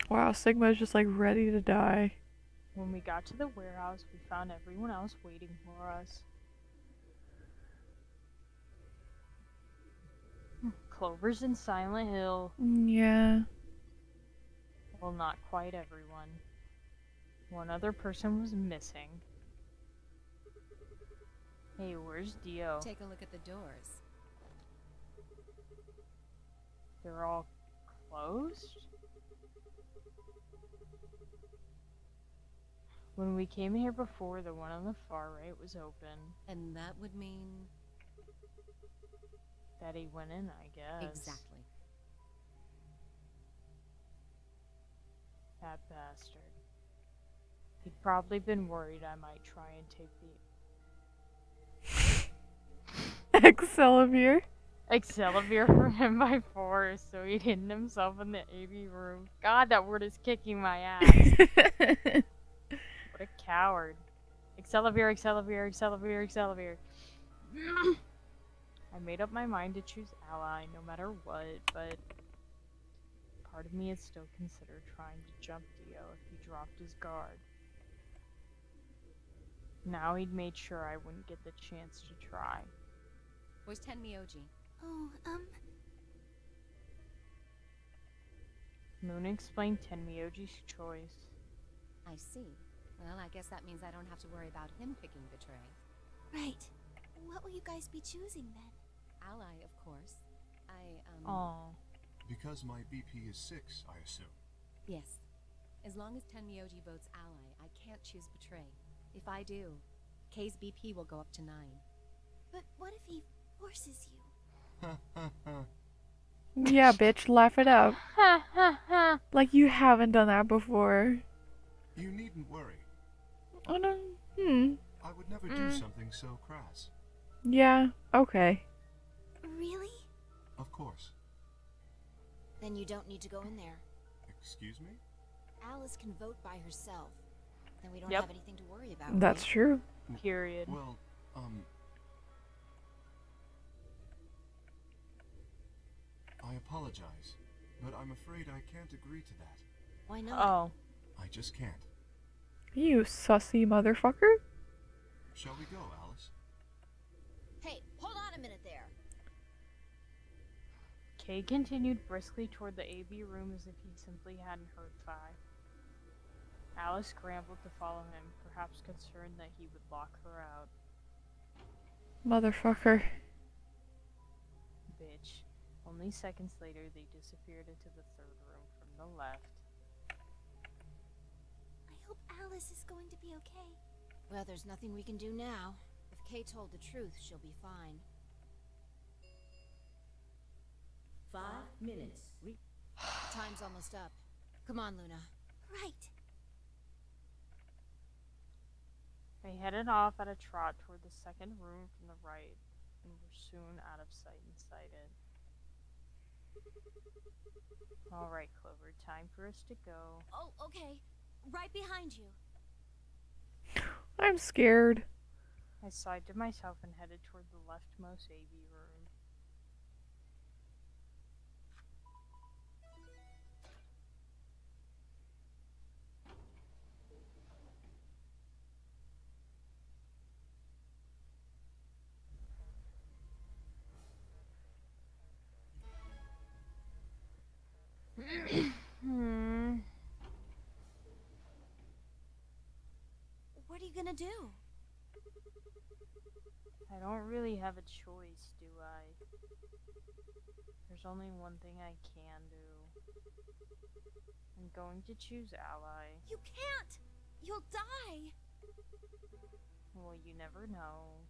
Wow, Sigma is just like ready to die. When we got to the warehouse, we found everyone else waiting for us. Clover's in Silent Hill. Yeah. Well, not quite everyone. One other person was missing. Hey, where's Dio? Take a look at the doors. They're all closed? When we came here before, the one on the far right was open. And that would mean... That he went in, I guess. Exactly. That bastard. He'd probably been worried I might try and take the Excelsior. Excelsior from him by force, so he'd hidden himself in the AV room. God, that word is kicking my ass. What a coward. Excelsior, Excelsior, Excelsior, Excelsior. I made up my mind to choose ally no matter what, but part of me had still considered trying to jump Dio if he dropped his guard. Now he'd made sure I wouldn't get the chance to try. Where's Tenmyoji? Oh, Moon explained Tenmyoji's choice. I see. Well, I guess that means I don't have to worry about him picking Betray. right. What will you guys be choosing then? Ally, of course. Oh. Because my BP is 6, I assume. Yes. As long as Tenmyoji votes Ally, I can't choose Betray. If I do, K's BP will go up to 9. But what if he forces you? Yeah, bitch, laugh it up. Ha ha ha. Like you haven't done that before. You needn't worry. I don't. I would never do something so crass. Yeah. Okay. Really? Of course. Then you don't need to go in there. Excuse me? Alice can vote by herself. Then we don't Yep. have anything to worry about. That's right? true. Period. Well, I apologize, but I'm afraid I can't agree to that. Why not? Oh. I just can't. You sussy motherfucker. Shall we go, Alice? Hey, hold on a minute there. Kay continued briskly toward the AV room as if he simply hadn't heard Phi. Alice scrambled to follow him, perhaps concerned that he would lock her out. Motherfucker. Bitch. Only seconds later, they disappeared into the third room from the left. I hope Alice is going to be okay. Well, there's nothing we can do now. If Kay told the truth, she'll be fine. 5 minutes. Time's almost up. Come on, Luna. Right. They headed off at a trot toward the second room from the right, and were soon out of sight and sighted. Alright, Clover, time for us to go. Oh, okay. Right behind you. I'm scared. I sighed to myself and headed toward the leftmost AV room. What are you gonna do? I don't really have a choice, do I? There's only one thing I can do. I'm going to choose Ally. You can't! You'll die! Well, you never know.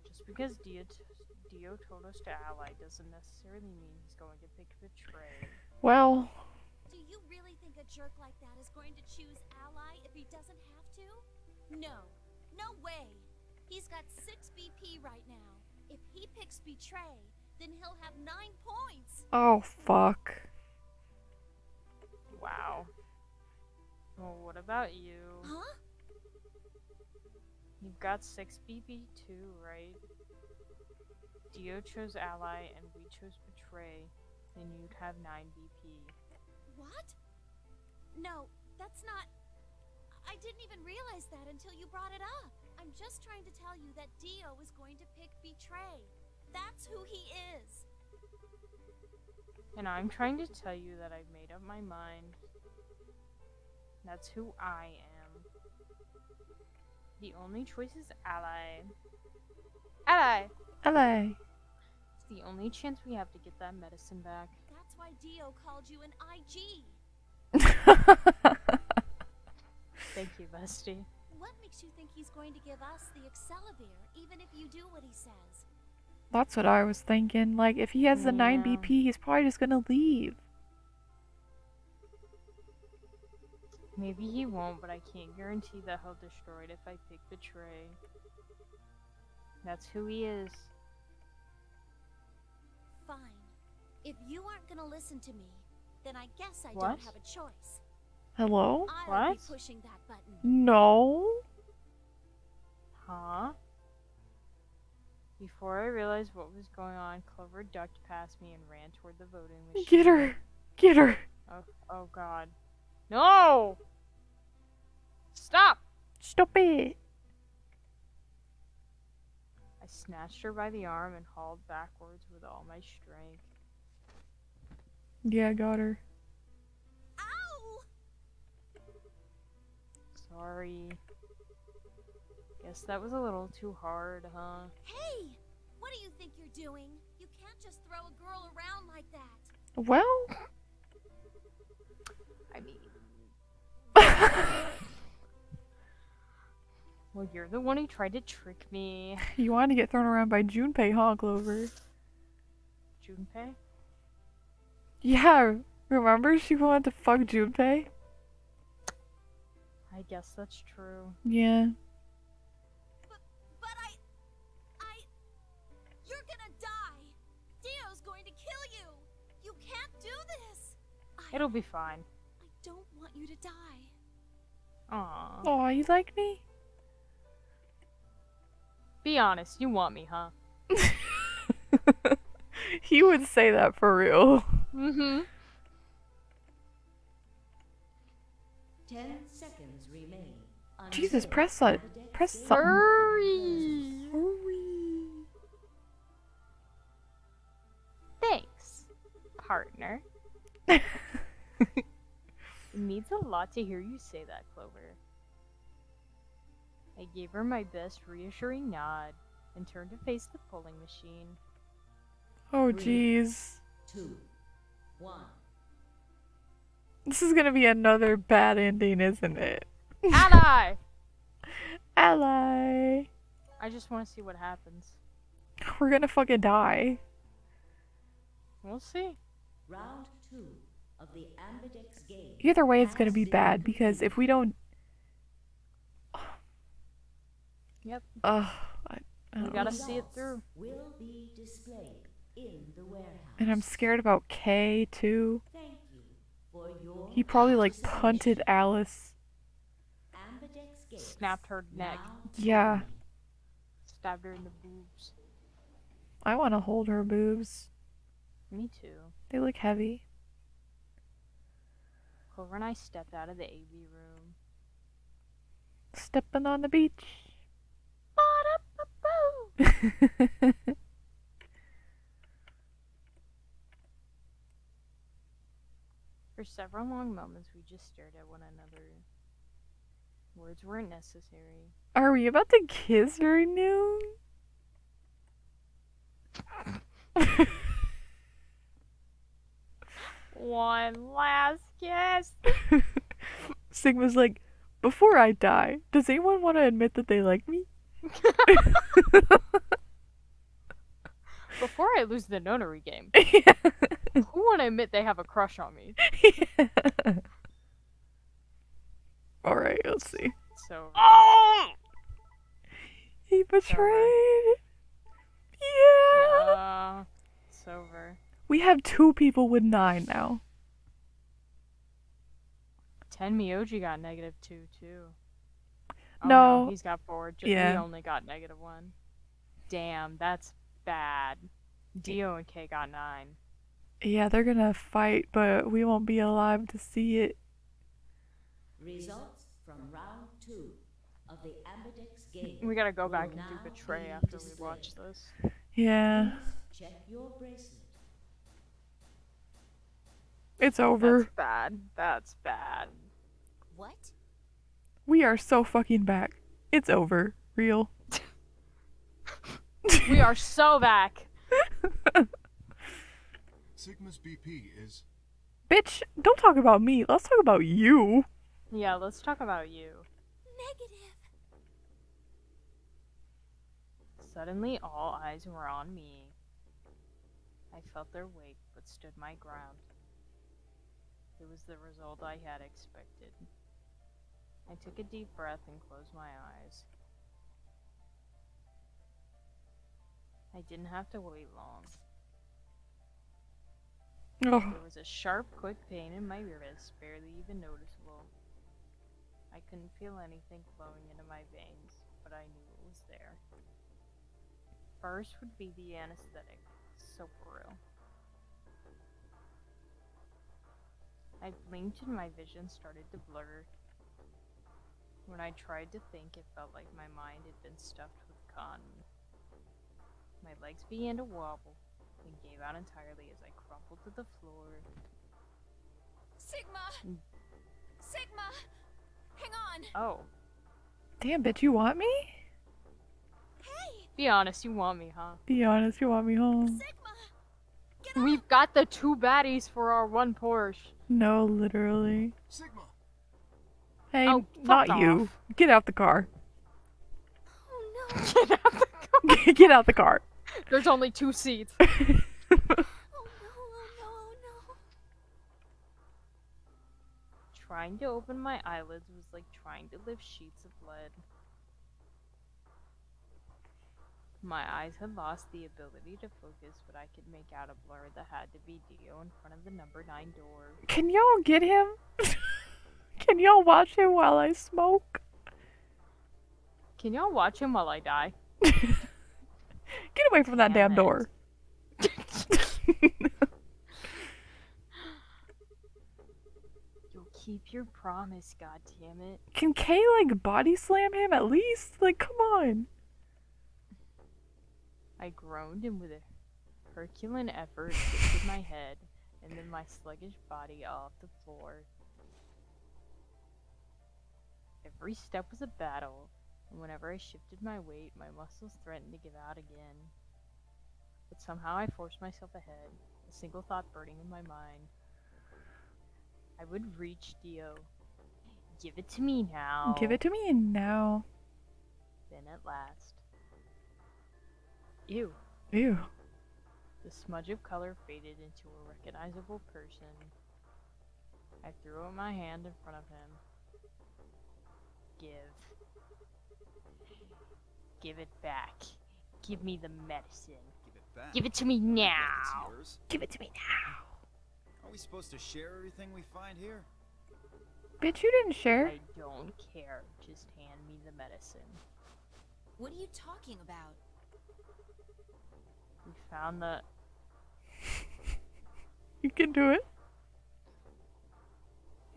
Just because Dio told us to ally doesn't necessarily mean he's going to pick Betray. Well, Do you really think a jerk like that is going to choose Ally if he doesn't have to? No. No way. He's got 6 BP right now. If he picks Betray, then he'll have 9 points. oh fuck. Wow. Well, what about you? Huh? You've got 6 BP too, right? Dio chose ally and we chose Betray, then you'd have 9 BP. What? No, that's not... I didn't even realize that until you brought it up. I'm just trying to tell you that Dio is going to pick Betray. That's who he is. And I'm trying to tell you that I've made up my mind. That's who I am. The only choice is ally. Ally! LA. It's the only chance we have to get that medicine back. That's why Dio called you an IG. Thank you, bestie. What makes you think he's going to give us the Excelivir, even if you do what he says? That's what I was thinking. Like, if he has the 9 Yeah. BP, he's probably just gonna leave. Maybe he won't, but I can't guarantee that he'll destroy it if I pick Betray. That's who he is. Fine. If you aren't gonna listen to me, then I guess I What? don't have a choice. Hello? I'll be What? pushing that button. No. Huh? Before I realized what was going on, Clover ducked past me and ran toward the voting machine. Get her. Get her. Oh god. No! Stop! Stop it. I snatched her by the arm and hauled backwards with all my strength. Yeah, I got her. Ow! Sorry. Guess that was a little too hard, huh? Hey! What do you think you're doing? You can't just throw a girl around like that. Well. I mean... Well, you're the one who tried to trick me. You want to get thrown around by Junpei, huh, Clover? Junpei? Yeah, remember she wanted to fuck Junpei? I guess that's true. Yeah. But you're gonna die. Dio's going to kill you. You can't do this. It'll be fine. I don't want you to die. Aww. Aw, you like me? Be honest, you want me, huh? He would say that for real. Mm-hmm. 10 seconds remain. Jesus, until press that. Ambidex Press game something. Hurry! Hurry. Thanks, partner. It means a lot to hear you say that, Clover. I gave her my best reassuring nod and turned to face the pulling machine. Oh, jeez. 2, 1. This is gonna be another bad ending, isn't it? Ally! Ally. I just want to see what happens. We're gonna fucking die. We'll see. Round 2 of the Ambidex game. Either way, it's gonna has be been bad because if we don't. Yep. I We don't gotta know. see it through. Will be displayed in the warehouse. And I'm scared about Kay too. Thank you for your He probably like participation. punted Alice. Ambidex games Snapped her neck. now Yeah. open. Stabbed her in the boobs. I want to hold her boobs. Me too. They look heavy. Clover and I stepped out of the AV room. Stepping on the beach. For several long moments, we just stared at one another. Words weren't necessary. Are we about to kiss very noon? One last kiss. Sigma's like, before I die, does anyone want to admit that they like me? Before I lose the notary game, Yeah. who want to admit they have a crush on me? Alright, let's see. So, He betrayed. Yeah. it's over. We have 2 people with 9 now. 10 Miyoji got -2 too. Oh, No. He's got 4. Yeah. He only got -1. Damn, that's bad. Dio and K got 9. Yeah, they're gonna fight, but we won't be alive to see it. Results from round 2 of the Ambidex game. We gotta go will back and do now Betray be after we displayed. watch this. Yeah, Please check your bracelet. it's over. That's bad. That's bad. What? We are so fucking back. It's over. Real. We are so back. Sigma's BP is Bitch, don't talk about me. Let's talk about you. Yeah, let's talk about you. Negative. Suddenly, all eyes were on me. I felt their weight, but stood my ground. It was the result I had expected. I took a deep breath and closed my eyes. I didn't have to wait long. Oh, There was a sharp, quick pain in my wrist, barely even noticeable. I couldn't feel anything flowing into my veins, but I knew it was there. First would be the anesthetic, Soporil. I blinked and my vision started to blur. When I tried to think, it felt like my mind had been stuffed with cotton. My legs began to wobble and gave out entirely as I crumpled to the floor. Sigma! Sigma! Hang on! Oh, damn, bitch, you want me? Hey! be honest, you want me, huh? Be honest, you want me home? Sigma! Get up! We've got the 2 baddies for our 1 Porsche. No, literally. Sigma! Hey, Oh, not fuck you. off. Get out the car. Oh no! Get out the car. Get out the car. There's only 2 seats. Oh no! Oh no! Oh no! Trying to open my eyelids was like trying to lift sheets of lead. My eyes had lost the ability to focus, but I could make out a blur that had to be Dio in front of the number 9 door. Can y'all get him? Can y'all watch him while I smoke? Can y'all watch him while I die? Get away from that Damn damn it. door. You'll keep your promise, goddammit. Can Kay, like, body slam him at least? Like, come on. I groaned and with a Herculean effort lifted my head and then my sluggish body off the floor. Every step was a battle, and whenever I shifted my weight, my muscles threatened to give out again. But somehow I forced myself ahead, a single thought burning in my mind. I would reach Dio. Give it to me now. Give it to me now. Then at last. Ew. Ew. The smudge of color faded into a recognizable person. I threw out my hand in front of him. Give it back. Give me the medicine. Give it back. Give it to me It's now. yours. Give it to me now. Are we supposed to share everything we find here? Bitch, you didn't share. I don't care. Just hand me the medicine. What are you talking about? We found the... You can do it.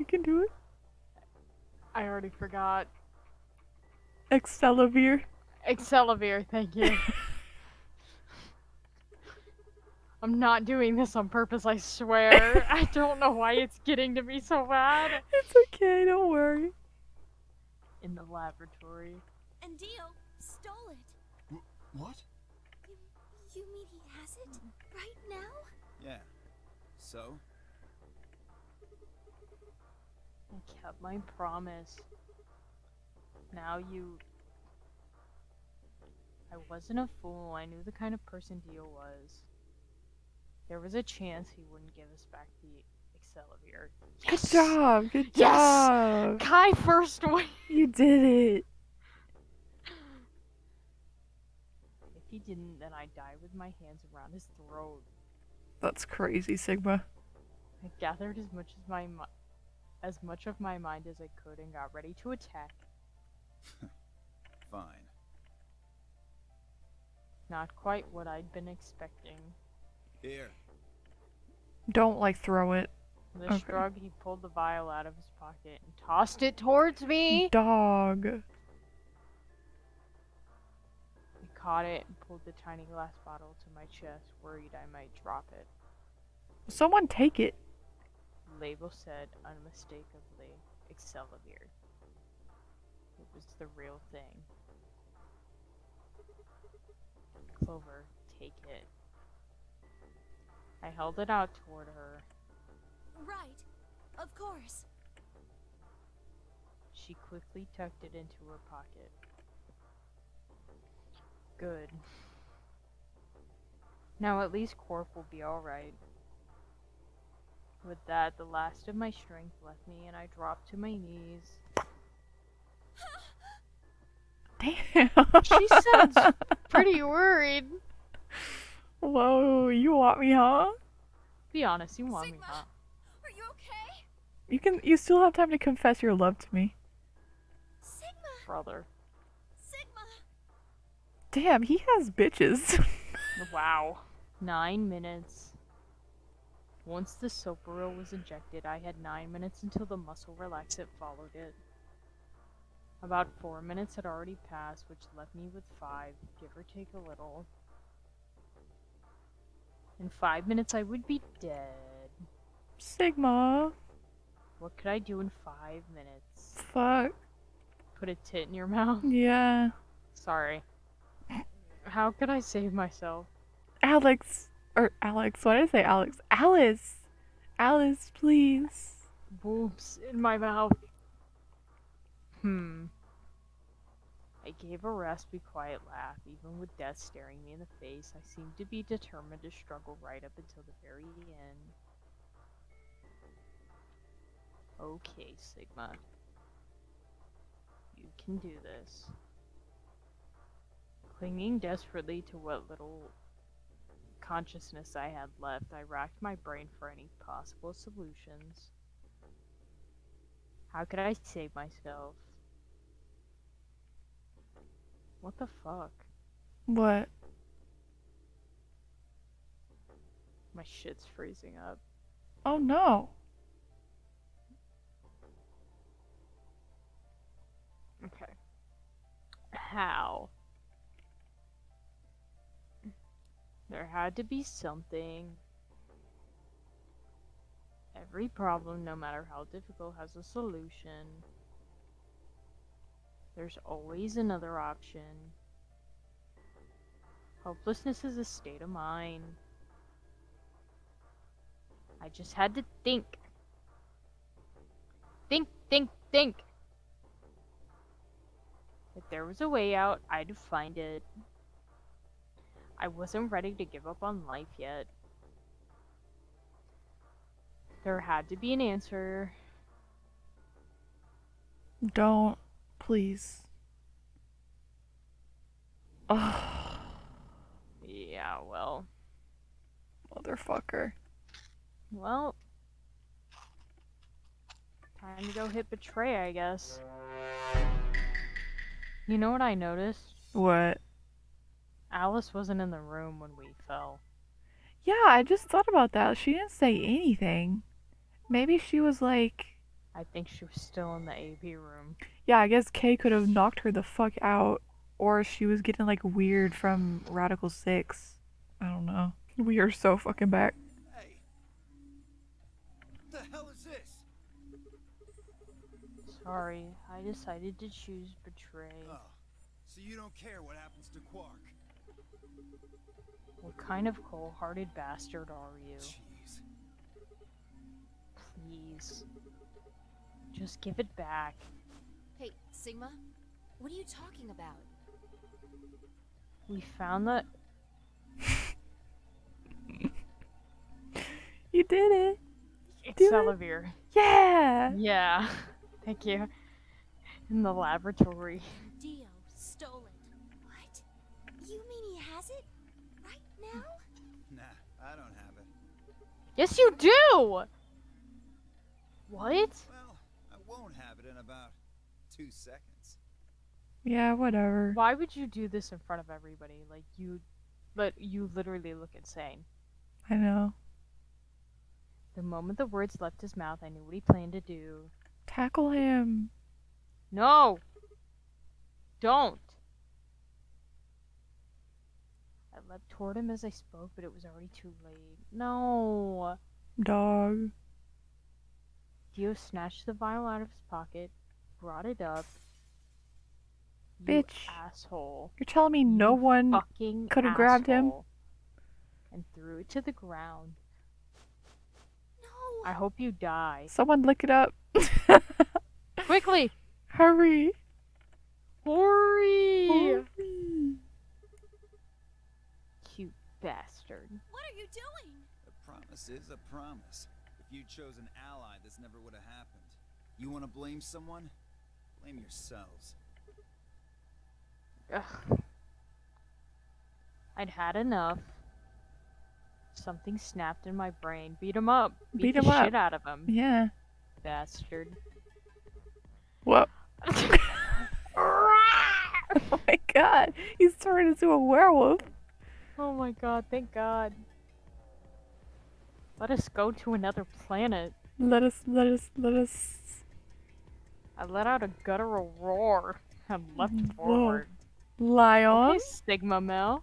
You can do it. I already forgot. Excelavir. Excelavir, thank you. I'm not doing this on purpose, I swear. I don't know why it's getting to me so bad. It's okay, don't worry. In the laboratory. And Dio stole it. What? You mean he has it? Right now? Yeah. So? I kept my promise. Now you... I wasn't a fool. I knew the kind of person Dio was. There was a chance he wouldn't give us back the Excelavir. Yes! Good job. Good Yes! job. Kai first win! You did it. If he didn't, then I'd die with my hands around his throat. That's crazy, Sigma. I gathered as much of my mind as I could and got ready to attack. Fine. Not quite what I'd been expecting. Here. Don't, like, throw it. With a Okay. shrug, he pulled the vial out of his pocket and tossed it towards me. Dog. I caught it and pulled the tiny glass bottle to my chest, worried I might drop it. Someone take it. The label said unmistakably Excelavir. It was the real thing. Clover, take it. I held it out toward her. Right. Of course. She quickly tucked it into her pocket. Good. Now at least Corp will be alright. With that, the last of my strength left me and I dropped to my knees. Damn. She sounds pretty worried. Whoa, you want me, huh? Be honest, you want me, Sigma, huh? are you okay? You still have time to confess your love to me. Sigma, Brother. Sigma. Damn, he has bitches. Wow. 9 minutes. Once the Soporil was injected, I had 9 minutes until the muscle relaxant followed it. About 4 minutes had already passed, which left me with 5, give or take a little. In 5 minutes I would be dead. Sigma. What could I do in 5 minutes? Fuck. Put a tit in your mouth? Yeah. Sorry. How could I save myself? Alex. Or Alex. Why did I say Alex? Alice. Alice, please. Boobs in my mouth. I gave a raspy, quiet laugh. Even with death staring me in the face, I seemed to be determined to struggle right up until the very end. Okay, Sigma. You can do this. Clinging desperately to what little consciousness I had left, I racked my brain for any possible solutions. How could I save myself? What the fuck? What? My shit's freezing up. Oh no. Okay. How? There had to be something. Every problem, no matter how difficult, has a solution. There's always another option. Hopelessness is a state of mind. I just had to think. Think. If there was a way out, I'd find it. I wasn't ready to give up on life yet. There had to be an answer. Don't. Please. Ugh. Yeah, well. Motherfucker. Well. Time to go hit Betray, I guess. You know what I noticed? What? Alice wasn't in the room when we fell. Yeah, I just thought about that. She didn't say anything. Maybe she was like... I think she was still in the AP room. Yeah, I guess Kay could have knocked her the fuck out. Or she was getting like weird from Radical 6. I don't know. We are so fucking back. Hey. What the hell is this? Sorry, I decided to choose Betray. Oh, so you don't care what happens to Quark? What kind of cold-hearted bastard are you? Jeez. Please. Just give it back. Hey, Sigma? What are you talking about? We found the... You did it. It's Do it. Selavir. Yeah. Yeah. Thank you. In the laboratory. Dio stole it. What? You mean he has it? Right now? Nah, I don't have it. Yes, you do! What? Well, I won't have it in about 2 seconds. Yeah, whatever. Why would you do this in front of everybody? Like, you literally look insane. I know. The moment the words left his mouth, I knew what he planned to do. Tackle him. No! Don't! I leapt toward him as I spoke, but it was already too late. No! Dog. Dio snatched the vial out of his pocket, brought it up. You Bitch. asshole. You're telling me no You one fucking could have grabbed him? asshole. And threw it to the ground. No. I hope you die. Someone lick it up. Quickly! Hurry. Hurry! Hurry. bastard. What are you doing? A promise is a promise. If you'd chosen Ally, this never would have happened. You want to blame someone? Blame yourselves. Ugh. I'd had enough. Something snapped in my brain. Beat him up. Beat Beat the him up. shit out of him. Yeah. Bastard. What? Oh my god. He's turned into a werewolf. Oh my god, thank god. Let us go to another planet. Let us. I let out a guttural roar and leapt Whoa. forward. Lion. Okay, Sigma Mel.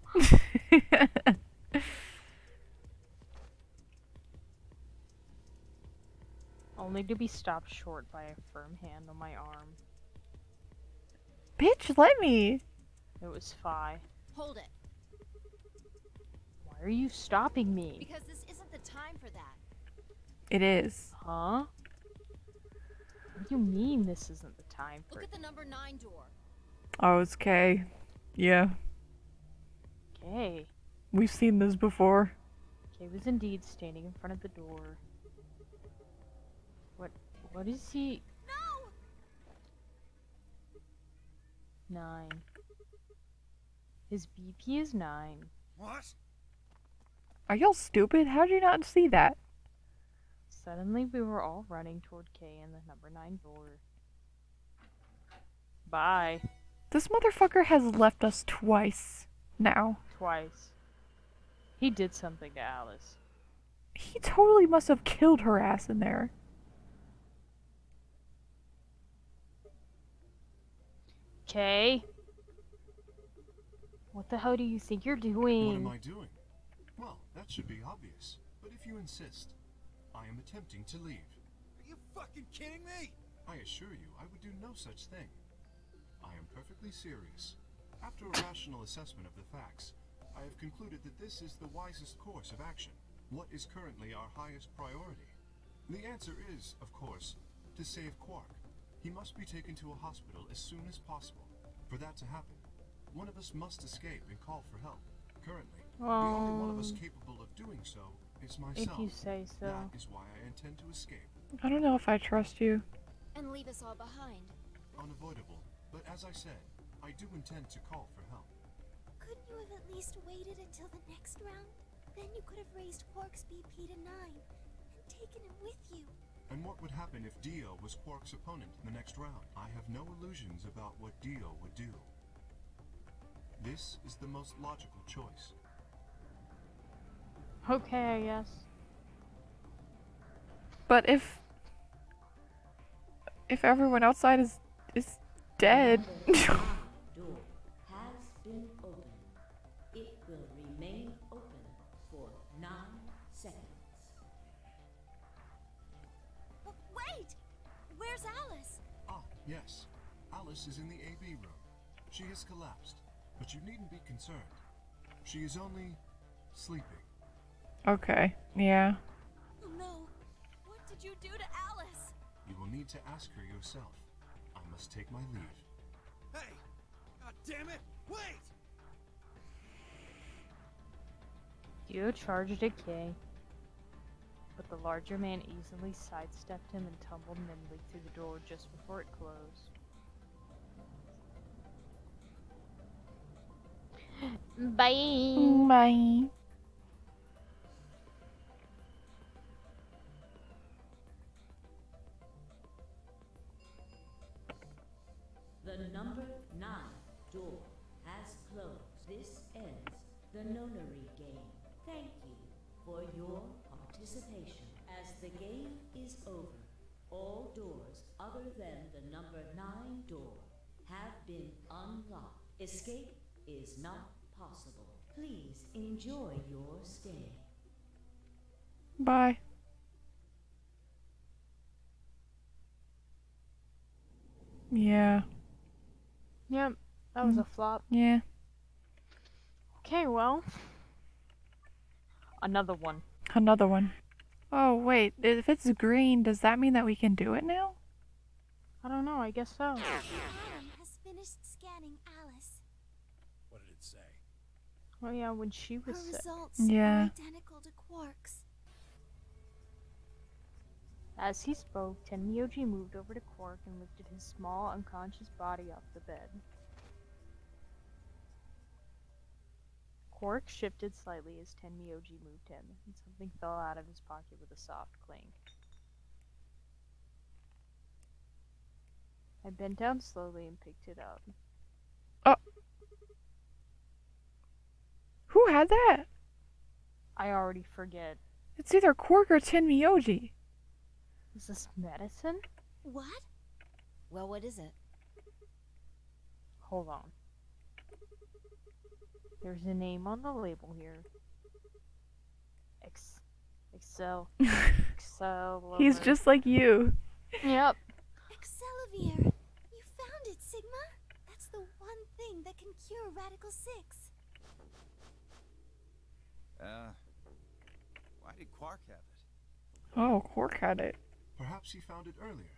Only to be stopped short by a firm hand on my arm. Bitch, let me. It was Phi. Hold it. Why are you stopping me? Because this isn't the time for that. It is. Huh? What do you mean this isn't the time for Look at the number 9 door. Oh, it's Kay. Yeah. Kay? We've seen this before. Kay was indeed standing in front of the door. What is he? No! 9. His BP is 9. What? Are y'all stupid? How'd you not see that? Suddenly we were all running toward Kay and the number 9 door. Bye. This motherfucker has left us twice now. Twice. He did something to Alice. He totally must have killed her ass in there. Kay? What the hell do you think you're doing? What am I doing? Well, that should be obvious. But if you insist, I am attempting to leave. Are you fucking kidding me? I assure you, I would do no such thing. I am perfectly serious. After a rational assessment of the facts, I have concluded that this is the wisest course of action. What is currently our highest priority? The answer is, of course, to save Quark. He must be taken to a hospital as soon as possible. For that to happen, one of us must escape and call for help. Currently, the only one of us capable of doing so is myself. If you say so. That is why I intend to escape. I don't know if I trust you. And leave us all behind. Unavoidable, but as I said, I do intend to call for help. Couldn't you have at least waited until the next round? Then you could have raised Quark's BP to 9 and taken him with you. And what would happen if Dio was Quark's opponent in the next round? I have no illusions about what Dio would do. This is the most logical choice. Okay, I guess. But if everyone outside is dead. Door has been opened. It will remain open for 9 seconds. Wait! Where's Alice? Ah, yes. Alice is in the AB room. She has collapsed, but you needn't be concerned. She is only sleeping. Okay, yeah. Oh no! What did you do to Alice? You will need to ask her yourself. I must take my leave. Hey! God damn it! Wait! Dio charged at Kay, but the larger man easily sidestepped him and tumbled nimbly through the door just before it closed. Bye! Bye. The number 9 door has closed. This ends the nonary game. Thank you for your participation. As the game is over, all doors other than the number 9 door have been unlocked. Escape is not possible. Please enjoy your stay. Bye. Yeah. Yep, that was a flop. Yeah. Okay, well. Another one. Another one. Oh, wait. If it's green, does that mean that we can do it now? I don't know, I guess so. Adam has finished scanning Alice. What did it say? Oh yeah, when she Her was sick. results Yeah. are identical to Quark's. As he spoke, Tenmyoji moved over to Quark and lifted his small, unconscious body off the bed. Quark shifted slightly as Tenmyoji moved him, and something fell out of his pocket with a soft clink. I bent down slowly and picked it up. Who had that? I already forget. It's either Quark or Tenmyoji. Is this medicine? What? Well, what is it? Hold on. There's a name on the label here. Excel. He's just like you. Yep. Excellivier! You found it, Sigma! That's the one thing that can cure Radical 6. Why did Quark have it? Oh, Quark had it. Perhaps he found it earlier.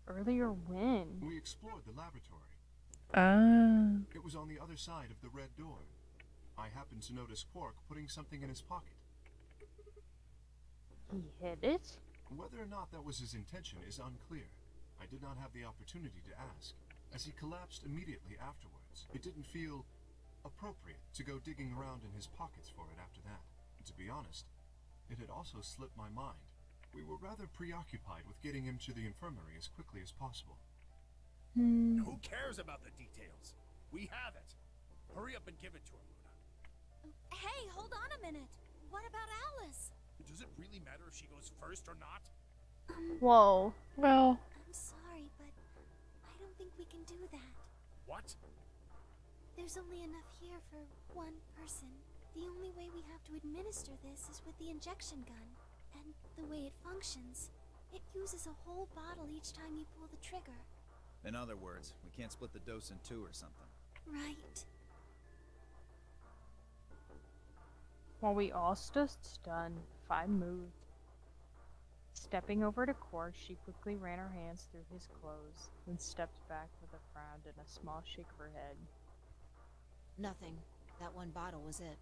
Earlier when? We explored the laboratory. Ah. It was on the other side of the red door. I happened to notice Quark putting something in his pocket. He hid it? Whether or not that was his intention is unclear. I did not have the opportunity to ask, as he collapsed immediately afterwards. It didn't feel appropriate to go digging around in his pockets for it after that. And to be honest, it had also slipped my mind. We were rather preoccupied with getting him to the infirmary as quickly as possible. Who cares about the details? We have it. Hurry up and give it to him, Luna. Hey, hold on a minute. What about Alice? Does it really matter if she goes first or not? Whoa. Well, I'm sorry, but I don't think we can do that. What? There's only enough here for one person. The only way we have to administer this is with the injection gun. And the way it functions, it uses a whole bottle each time you pull the trigger. In other words, we can't split the dose in two or something. Right. While we all stood stunned, Fi moved. Stepping over to Quark, she quickly ran her hands through his clothes, then stepped back with a frown and a small shake of her head. Nothing. That one bottle was it.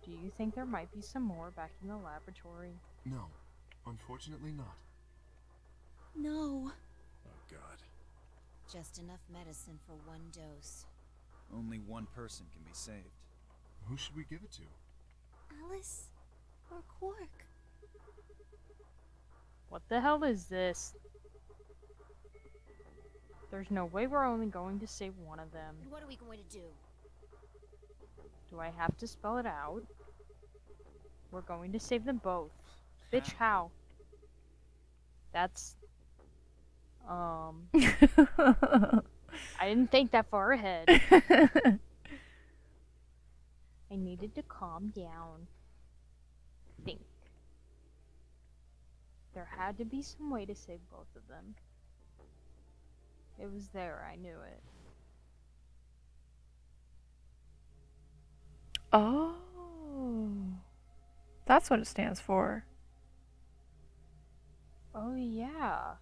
Do you think there might be some more back in the laboratory? No, unfortunately not. No. Oh, God. Just enough medicine for one dose. Only one person can be saved. Who should we give it to? Alice or Quark? What the hell is this? There's no way we're only going to save one of them. And what are we going to do? Do I have to spell it out? We're going to save them both. Bitch, how? That's... I didn't think that far ahead. I needed to calm down. Think. There had to be some way to save both of them. It was there, I knew it. oh. That's what it stands for. Oh yeah.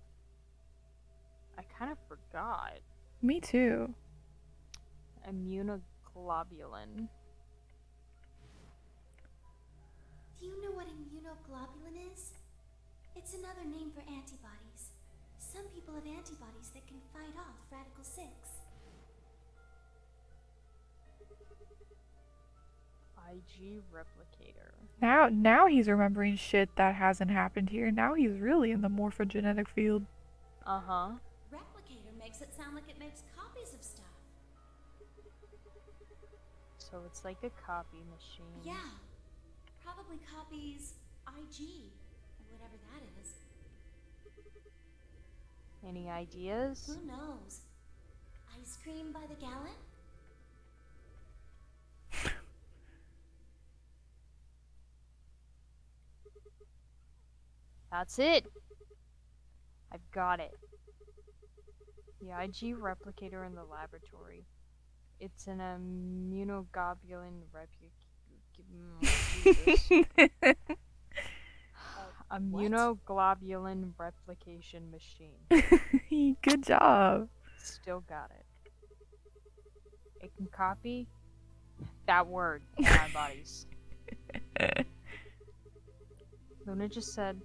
I kind of forgot. Me too. Immunoglobulin. Do you know what immunoglobulin is? It's another name for antibodies. Some people have antibodies that can fight off Radical 6. IG replicator. Now he's remembering shit that hasn't happened here. Now he's really in the morphogenetic field. Uh-huh. Replicator makes it sound like it makes copies of stuff. So it's like a copy machine. Yeah. Probably copies IG, or whatever that is. Any ideas? Who knows? Ice cream by the gallon? That's it! I've got it. The IG replicator in the laboratory. It's an immunoglobulin immunoglobulin replication machine. Good job. Still got it. It can copy that word in my bodies. Luna just said,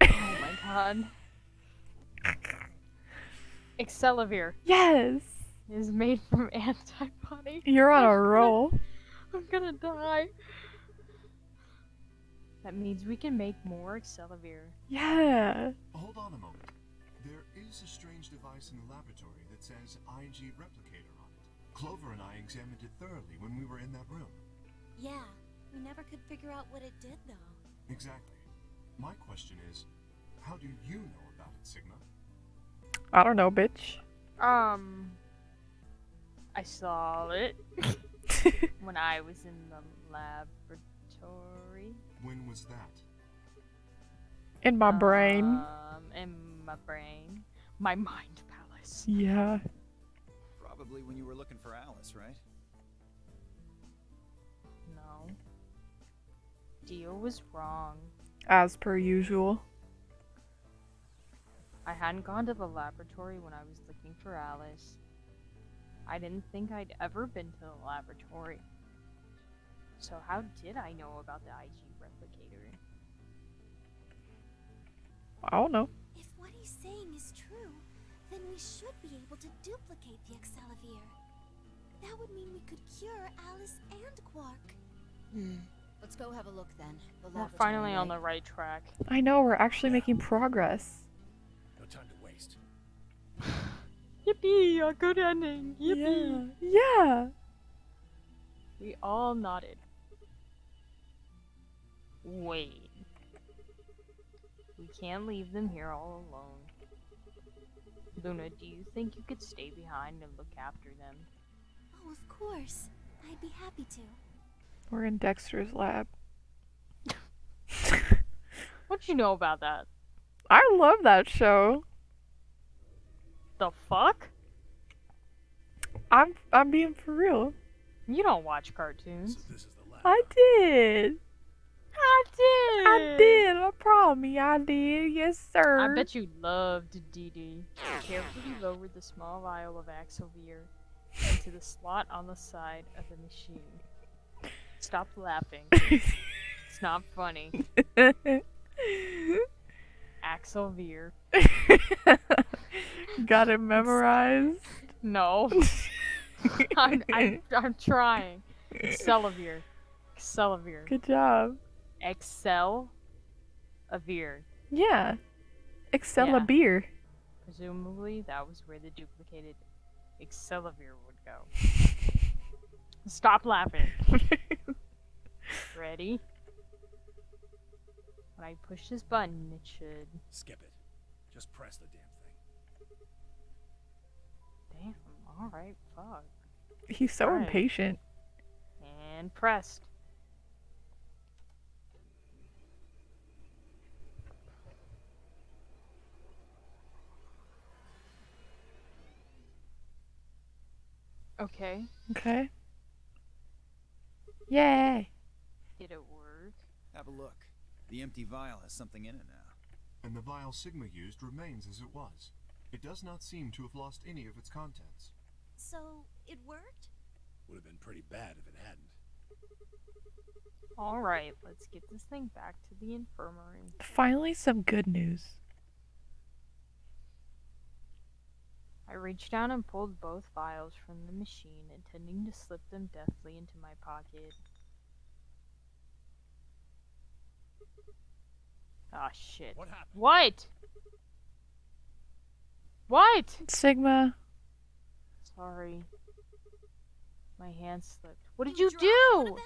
oh my god. Excelavir Yes! is made from antibody. You're on a roll. I'm gonna die. That means we can make more Excelavir. Yeah. Hold on a moment. There is a strange device in the laboratory that says IG replicator on it. Clover and I examined it thoroughly when we were in that room. Yeah, we never could figure out what it did, though. Exactly. My question is, how do you know about it, Sigma? I don't know, bitch. I saw it when I was in the laboratory. When was that? In my brain. In my brain. My mind palace. Yeah. Probably when you were looking for Alice, right? No. Dio was wrong. As per usual. I hadn't gone to the laboratory when I was looking for Alice. I didn't think I'd ever been to the laboratory. So how did I know about the IG replicator? I don't know. If what he's saying is true, then we should be able to duplicate the Excelavir. That would mean we could cure Alice and Quark. Let's go have a look then. The We're laboratory, finally on right? the right track. I know, we're actually making progress. No time to waste. Yippee! A good ending! Yippee! Yeah. Yeah. We all nodded. Wait. We can't leave them here all alone. Luna, do you think you could stay behind and look after them? Oh, of course. I'd be happy to. We're in Dexter's lab. What you know about that? I love that show. The fuck? I'm being for real. You don't watch So cartoons. this is the lab. I did. I did! I did. I promise me I did. Yes, sir. I bet you loved DD. Carefully lower the small vial of Axelvir into the slot on the side of the machine. Stop laughing. It's not funny. Axelvir. Got it memorized. No. I'm trying. Excelavir. Excelavir. Good job. Excel. Avir. Yeah. Excel Yeah. a beer. Presumably, that was where the duplicated Excelavir would go. Stop laughing. Ready? When I push this button, it should. Skip it. Just press the damn thing. Damn, alright, fuck. He's so Right. impatient. And pressed. Okay, Okay. Yay. did it work? Have a look. The empty vial has something in it now. And the vial Sigma used remains as it was. It does not seem to have lost any of its contents. So, it worked? Would have been pretty bad if it hadn't. Alright, let's get this thing back to the infirmary. Finally, some good news. I reached down and pulled both vials from the machine, intending to slip them deftly into my pocket. Ah, shit. What happened? What? What? Sigma. Sorry. My hand slipped. What did you dropped one do? of them?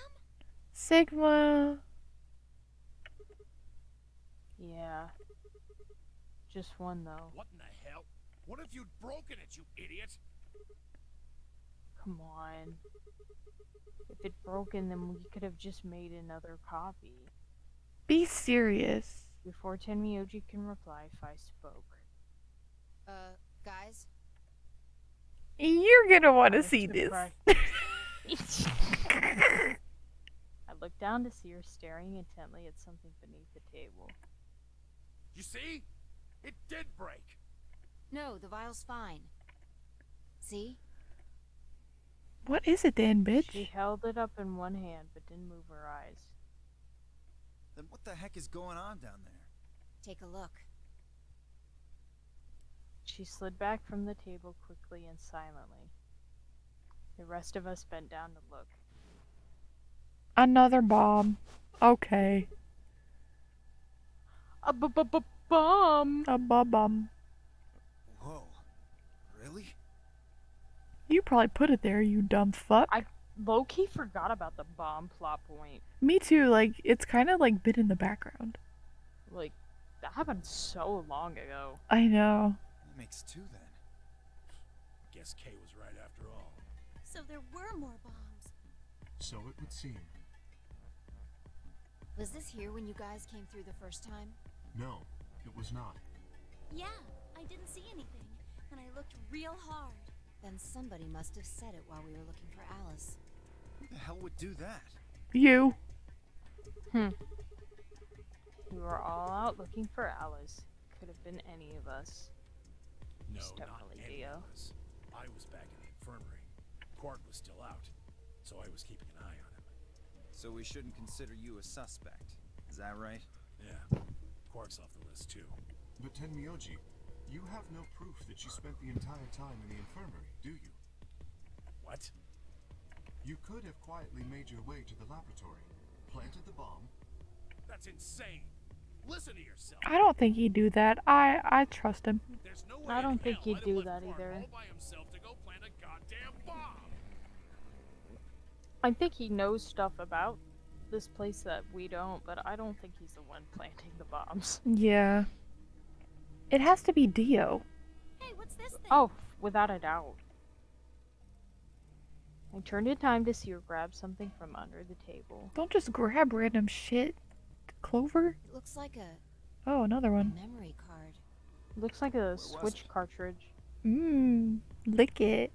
Sigma. Yeah. Just one, though. What in the hell? What if you'd broken it, you idiot? Come on. If it broken, then we could have just made another copy. Be serious. Before Tenmyoji can reply, Fi spoke. Guys? You're gonna want to Honest see to this. Christ. I looked down to see her staring intently at something beneath the table. You see? It did break. No, the vial's fine. See? What is it then, bitch? She held it up in one hand but didn't move her eyes. Then what the heck is going on down there? Take a look. She slid back from the table quickly and silently. The rest of us bent down to look. Another bomb. Okay. A bomb! A bomb. Whoa. Really? You probably put it there, you dumb fuck. I low-key forgot about the bomb plot point. Me too, like, it's kind of like been in the background. Like, that happened so long ago. I know. That makes two then. Guess Kay was right after all. So there were more bombs. So it would seem. Was this here when you guys came through the first time? No, it was not. Yeah, I didn't see anything, and I looked real hard. Then somebody must have said it while we were looking for Alice. Who the hell would do that? You. We were all out looking for Alice. Could have been any of us. No, It's not definitely any Dio. of us. I was back in the infirmary. Quark was still out, so I was keeping an eye on him. So we shouldn't consider you a suspect. Is that right? Yeah, Quark's off the list too. But Tenmyoji, you have no proof that you spent the entire time in the infirmary, do you? What? You could have quietly made your way to the laboratory, planted the bomb. That's insane. Listen to yourself. I don't think he'd do that. I trust him. There's no way I don't in think hell he'd I'd have do left that Quark either. all by himself to go plant a goddamn bomb. I think he knows stuff about this place that we don't, but I don't think he's the one planting the bombs. Yeah. It has to be Dio. Hey, what's this thing? Oh, without a doubt. I turned in time to see her grab something from under the table. Don't just grab random shit. Clover? It looks like a Oh, another one. memory card. Looks like a was Switch it? cartridge. Lick it.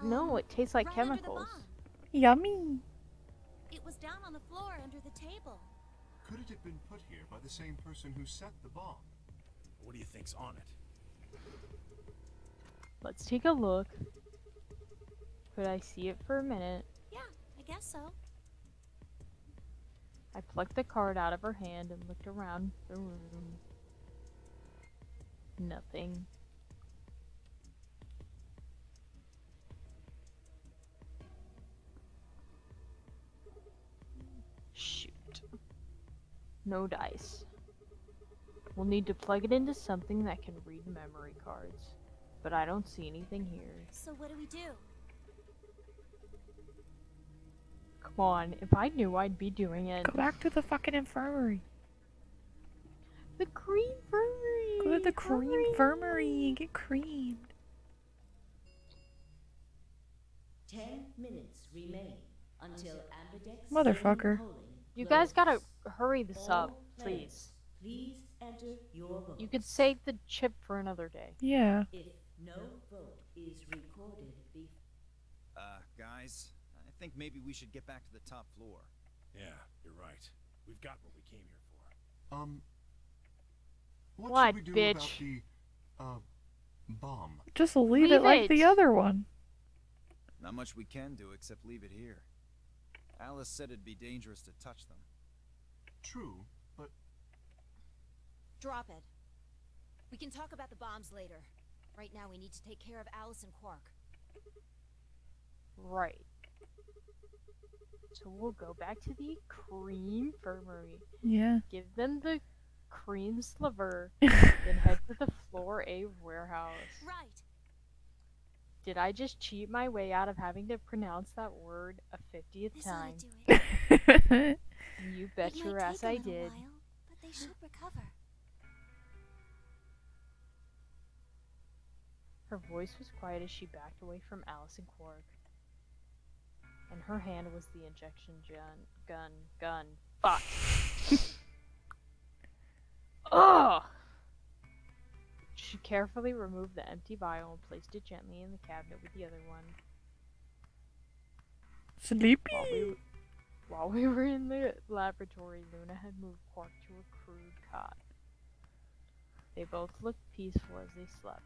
No, it tastes like right under the chemicals. bomb. Yummy. It was down on the floor under the table. Could it have been put here by the same person who set the bomb? What do you think's on it? Let's take a look. Could I see it for a minute? Yeah, I guess so. I plucked the card out of her hand and looked around the room. Nothing. Shoot. No dice. We'll need to plug it into something that can read memory cards. But I don't see anything here. So what do we do? Come on, if I knew I'd be doing it. Go back to the fucking infirmary. The cream infirmary! Go to the cream infirmary. Get creamed. 10 minutes remain until Ambidex Motherfucker. polling You guys gotta closes. hurry this All up, players, please. Please enter your votes. You could save the chip for another day. Yeah. If no vote is recorded before Guys, I think maybe we should get back to the top floor. Yeah, you're right. We've got what we came here for. What What, should we do about bitch? the, bomb? Just leave it Leave like the it. other one. Not much we can do except leave it here. Alice said it'd be dangerous to touch them. True, but Drop it. We can talk about the bombs later. Right now we need to take care of Alice and Quark. Right. So we'll go back to the cream infirmary. Yeah. Give them the cream sliver, then head to the floor A warehouse. Right. Did I just cheat my way out of having to pronounce that word a 50th This time? ought to do it. You bet It your might ass take a I little did. while, but they should recover. Her voice was quiet as she backed away from Alice and Quark. In her hand was the injection gun. Fuck. Ugh! She carefully removed the empty vial and placed it gently in the cabinet with the other one. Sleepy. While we were in the laboratory, Luna had moved Quark to a crude cot. They both looked peaceful as they slept.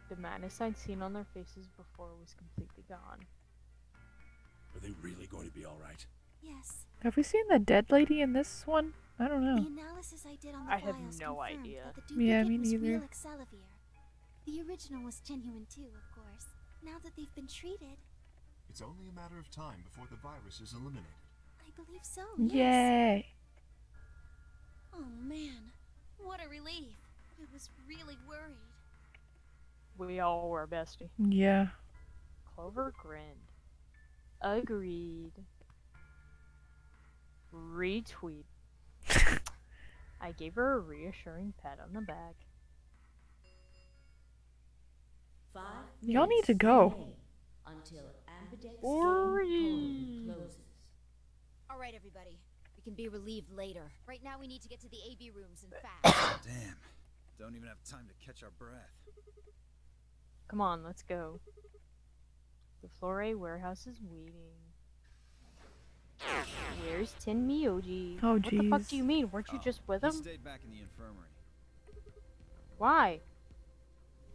The madness I'd seen on their faces before was completely gone. Are they really going to be alright? Yes. Have we seen the dead lady in this one? I don't know. The analysis I did on the I have files no confirmed idea. that the Yeah, duplicate me was real neither. Excelivir. The original was genuine too, of course. Now that they've been treated, It's only a matter of time before the virus is eliminated. I believe so, yes. Yay! Oh man, what a relief. I was really worried. We all were, bestie. Yeah. Clover grinned. Agreed. Retweet. I gave her a reassuring pat on the back. 5 Y'all need to minutes go. remain until Ambidextr's Ori. game portal closes. All right, everybody. We can be relieved later. Right now, we need to get to the AB rooms and fast. Damn. Don't even have time to catch our breath. Come on, let's go. The Flore warehouse is waiting. Where's Tin Miyoji? Oh, What the fuck jeez. do you mean? Weren't you Oh, just with he him? stayed back in the infirmary. Why?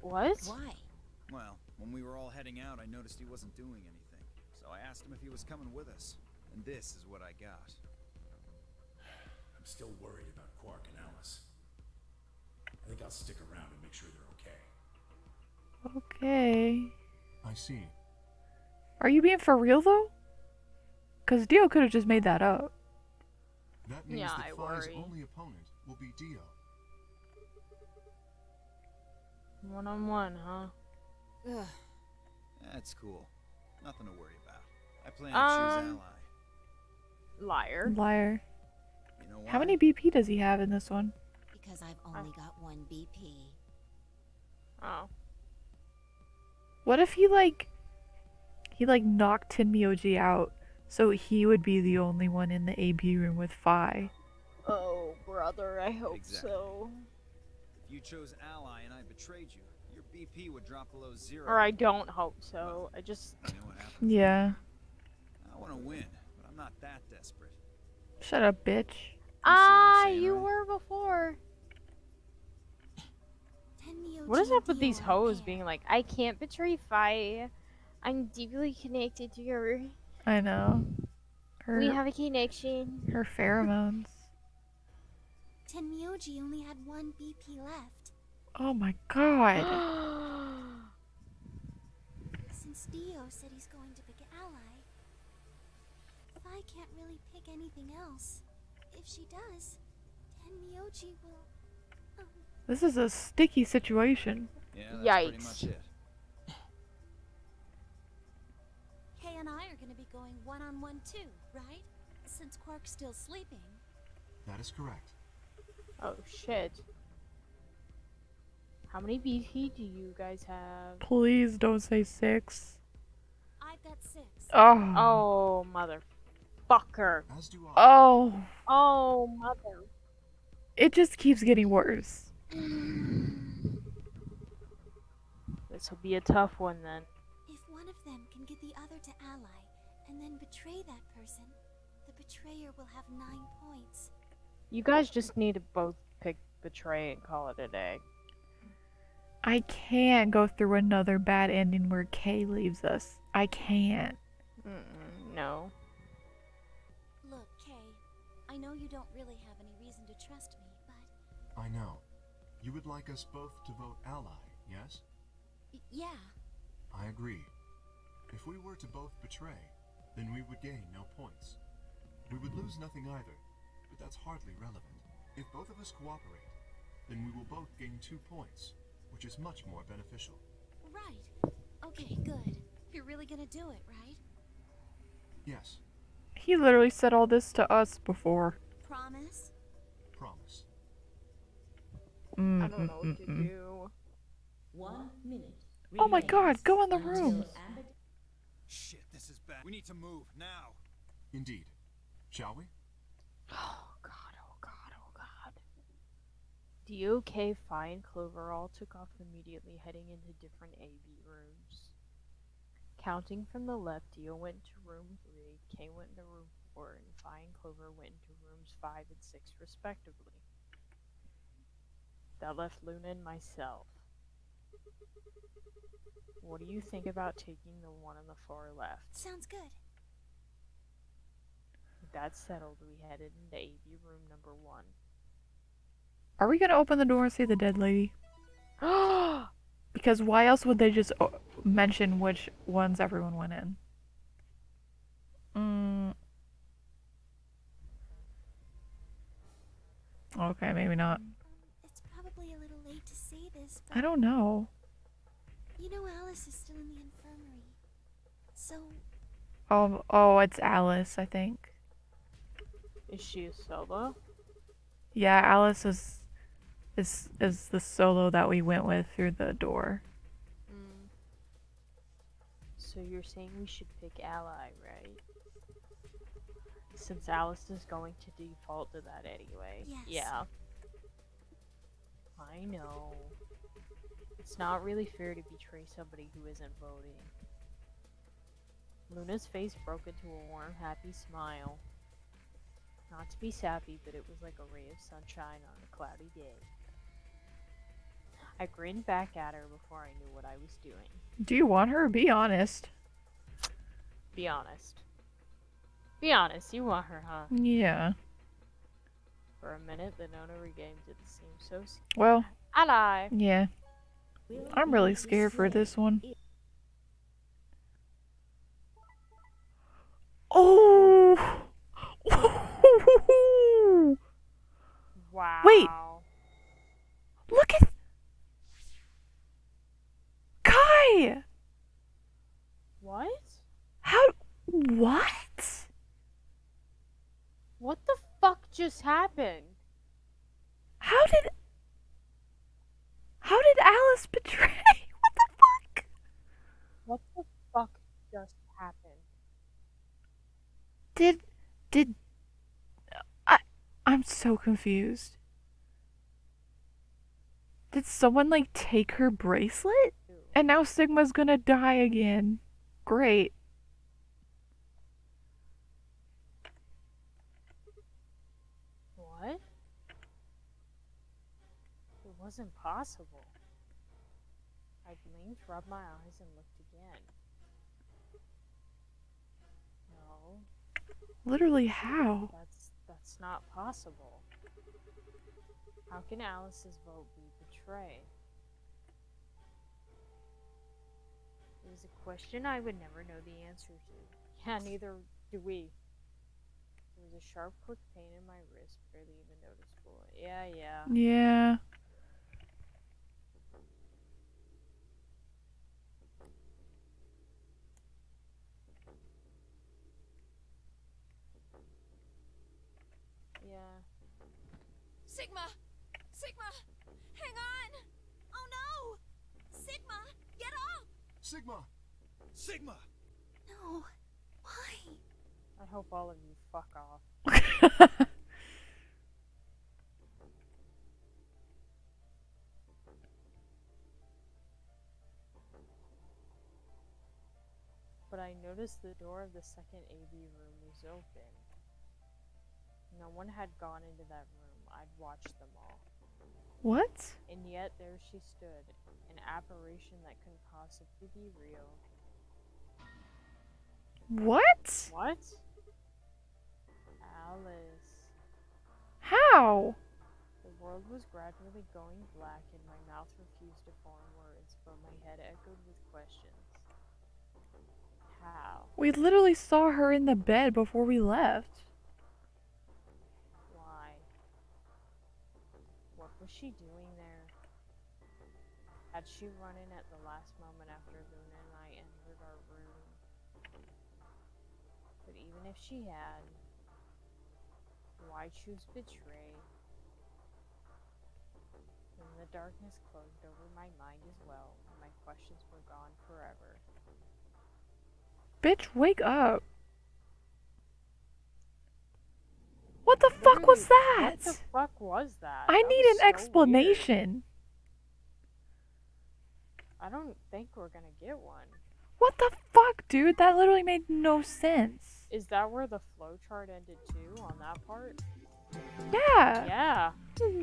What? Why? Well, when we were all heading out, I noticed he wasn't doing anything. So I asked him if he was coming with us. And this is what I got. I'm still worried about Quark and Alice. I think I'll stick around and make sure they're okay. Okay. I see. Are you being for real though? Cause Dio could have just made that up. That means Yeah, that I Phi's worry. only opponent will be Dio. One-on-one, huh? Ugh. That's cool. Nothing to worry about. I plan to choose ally. Liar. Liar. You know why? How many BP does he have in this one? Because I've only got one BP. Oh. What if he knocked Tin Miyoji out so he would be the only one in the AB room with Phi? Oh, brother, I hope Exactly. so. If you chose ally and I betrayed you, your BP would drop below 0. Or I don't hope so. I just... You know what happens? Yeah. I want to win, but I'm not that desperate. Shut up, bitch. Ah, saying, you right? were before. Tenmyoji What is up and with these Dio are a hoes pair. being like, I can't betray Phi. I'm deeply connected to her. I know. We Her have a connection. her pheromones. Tenmyoji only had one BP left. Oh my god. Since Dio said he's going to pick an ally, I can't really pick anything else. If she does, Tenmyoji will... This is a sticky situation. Yeah, that's pretty Yikes. much it. Kay and I are going to be going one-on-one too, right? Since Quark's still sleeping. That is correct. Oh, shit. How many BP do you guys have? Please don't say 6. I've got 6. Oh. Oh, motherfucker. As do I. Oh. Oh, mother. It just keeps getting worse. This will be a tough one then. If one of them can get the other to ally and then betray that person, the betrayer will have 9 points. You guys just need to both pick betray and call it a day. I can't go through another bad ending where Kay leaves us. I can't. No. Look, Kay, I know you don't really have any reason to trust me, but... I know. You would like us both to vote ally, yes? Yeah. I agree. If we were to both betray, then we would gain no points. We would lose nothing either, but that's hardly relevant. If both of us cooperate, then we will both gain 2 points, which is much more beneficial. Right. Okay, good. You're really gonna do it, right? Yes, He literally said all this to us before. Promise? promise. I don't know what to do. 1 minute. Oh my god, remains go in the until rooms. Shit, this is bad. We need to move, now. Indeed. Shall we? Oh god, oh god, oh god. DOK, Phi, and Clover all took off immediately, heading into different AB rooms. Counting from the left, Dio went to room 3, K went into room 4, and Phi and Clover went into rooms 5 and 6 respectively. That left Luna and myself. What do you think about taking the one on the far left? Sounds good. With that settled, we headed into AV room number 1. Are we gonna open the door and see the dead lady? Because why else would they just mention which ones everyone went in? Okay, maybe not. It's probably a little late to say this, but I don't know. you know Alice is still in the infirmary. So, Oh, it's Alice, I think. Is she a solo? Yeah, Alice is the solo that we went with through the door. So you're saying we should pick Ally, right? Since Alice is going to default to that anyway. Yes. Yeah. I know. It's not really fair to betray somebody who isn't voting. Luna's face broke into a warm, happy smile. Not to be sappy, but it was like a ray of sunshine on a cloudy day. I grinned back at her before I knew what I was doing. Do you want her? Be honest. Be honest. Be honest, you want her, huh? Yeah. For a minute, the Nona regained didn't seem so scary. Well, Ally! yeah. I'm really scared for this one. Oh! Wow. Wait! Look at... Kai! What? How... What? What the fuck just happened? How did Alice betray? What the fuck? What the fuck just happened? I'm so confused. Did someone like take her bracelet? And now Sigma's gonna die again. Great. What? It wasn't possible. I blinked, rubbed my eyes, and looked again. No. Literally how? That's not possible. How can Alice's vote be betrayed? It was a question I would never know the answer to. Yeah, neither do we. There was a sharp, quick pain in my wrist, barely even noticeable. Yeah. Yeah. Yeah. Sigma! Sigma! Hang on! Oh no! Sigma! Get up! Sigma! Sigma! No. Why? I hope all of you fuck off. But I noticed the door of the second AV room was open. No one had gone into that room. I'd watched them all. What? And yet there she stood, an apparition that couldn't possibly be real. What? What? Alice. How? The world was gradually going black and my mouth refused to form words, but my head echoed with questions. How? We literally saw her in the bed before we left. Why? What was she doing there? Had she run in at the last moment after Luna and I entered our room? But even if she had, why choose betray? Then the darkness closed over my mind as well, and my questions were gone forever. Bitch, wake up. What the fuck was that? What the fuck was that? I That need was an so explanation. weird. I don't think we're gonna get one. What the fuck, dude? That literally made no sense. Is that where the flowchart ended too, on that part? Yeah. Yeah.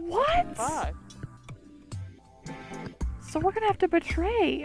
What? Fuck. So we're gonna have to betray.